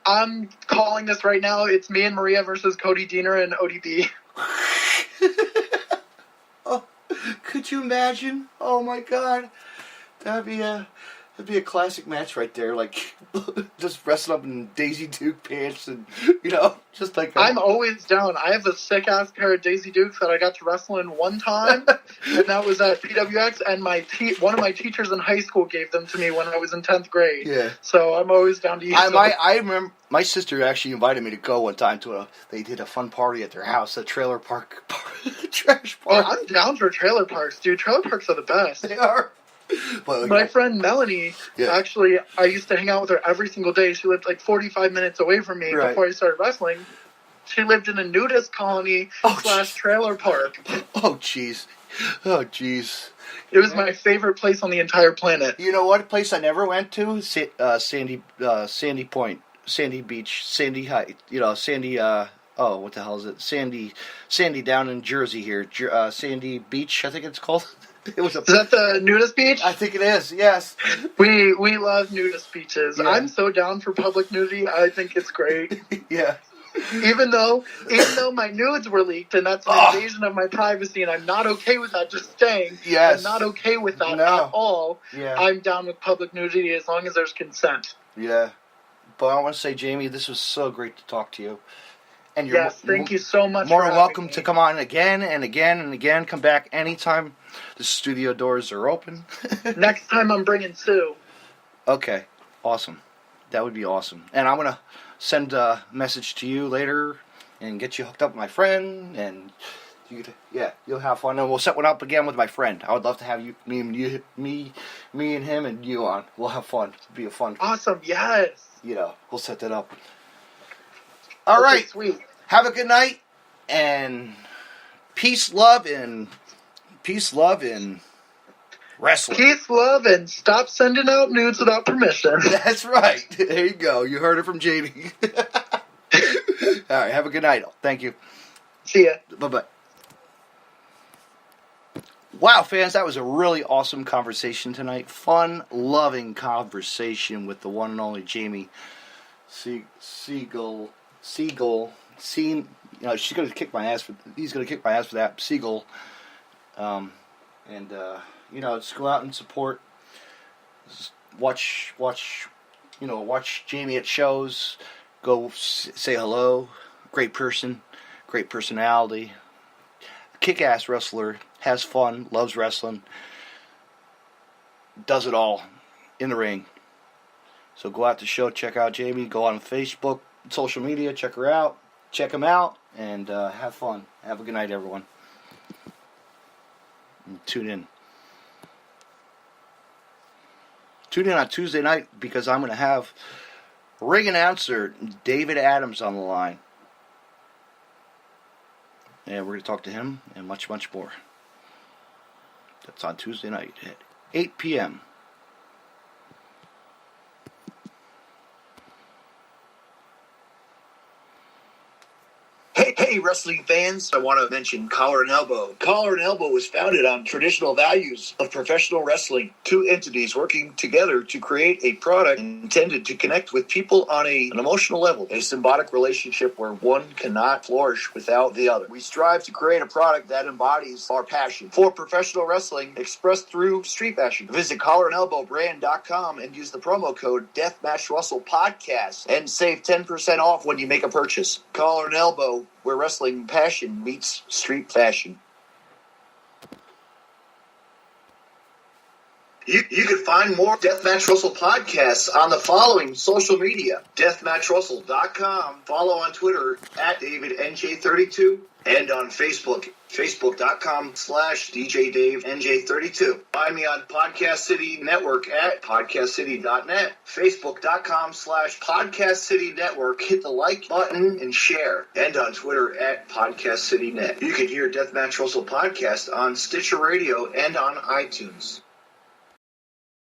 I'm calling this right now. It's me and Maria versus Cody Diener and ODB. Oh, could you imagine? Oh my god, that'd be a classic match right there. Like just wrestling up in Daisy Duke pants and just like. I'm always down. I have a sick ass pair of Daisy Dukes that I got to wrestle in one time, and that was at PWX. And one of my teachers in high school gave them to me when I was in 10th grade. Yeah. So I'm always down to use them. I remember my sister actually invited me to go one time to they did a fun party at their house, a trailer park trash party. Oh, I'm down for trailer parks, dude. Trailer parks are the best. They are. My friend Melanie, actually, I used to hang out with her every single day. She lived like 45 minutes away from me before I started wrestling. She lived in a nudist colony / trailer park. Oh, jeez. It was my favorite place on the entire planet. You know what? A place I never went to? Sandy Point, Sandy Beach, Sandy Heights. You know, Sandy. What the hell is it? Sandy down in Jersey here. Sandy Beach, I think it's called. Is that the nudist beach? I think it is. Yes. We love nudist beaches. Yeah. I'm so down for public nudity. I think it's great. Yeah. Even though my nudes were leaked, and that's an invasion of my privacy, and I'm not okay with that. Just saying, yes. I'm not okay with that at all. Yeah. I'm down with public nudity as long as there's consent. Yeah. But I want to say, Jamie, this was so great to talk to you. And you're thank you so much. More than welcome to come on again and again and again. Come back anytime. The studio doors are open. Next time I'm bringing Sue. Okay, awesome. That would be awesome. And I'm gonna send a message to you later and get you hooked up with my friend, and you'll have fun. And we'll set one up again with my friend. I would love to have me and him and you on. We'll have fun. It'll be a fun. Awesome. Yes. We'll set that up. All right. Sweet. Have a good night, and peace, love, and wrestling. Peace, love, and stop sending out nudes without permission. That's right. There you go. You heard it from Jamie. All right. Have a good night. Thank you. See ya. Bye-bye. Wow, fans, that was a really awesome conversation tonight. Fun, loving conversation with the one and only Jamie Senegal. She's gonna kick my ass he's gonna kick my ass for that. Senegal. Just go out and support. Watch Jamie at shows. Go say hello. Great person, great personality. Kick-ass wrestler. Has fun. Loves wrestling. Does it all in the ring. So go out to the show. Check out Jamie. Go on Facebook, social media. Check her out. Check him out. And have fun. Have a good night, everyone. And tune in. Tune in on Tuesday night because I'm going to have ring announcer David Adams on the line. And we're going to talk to him and much, much more. That's on Tuesday night at 8 p.m. Hey, wrestling fans, I want to mention Collar and Elbow. Collar and Elbow was founded on traditional values of professional wrestling. Two entities working together to create a product intended to connect with people on an emotional level. A symbiotic relationship where one cannot flourish without the other. We strive to create a product that embodies our passion for professional wrestling expressed through street fashion. Visit collarandelbowbrand.com and use the promo code DeathmatchWrestlePodcast and save 10% off when you make a purchase. Collar and Elbow, where wrestling passion meets street fashion. You can find more Deathmatch Russell podcasts on the following social media. DeathmatchRussell.com. Follow on Twitter at DavidNJ32 and on Facebook. Facebook.com/DJDaveNJ32. Find me on Podcast City Network at PodcastCity.net. Facebook.com/Podcast City Network. Hit the like button and share. And on Twitter at PodcastCityNet. You can hear Deathmatch Russell podcast on Stitcher Radio and on iTunes.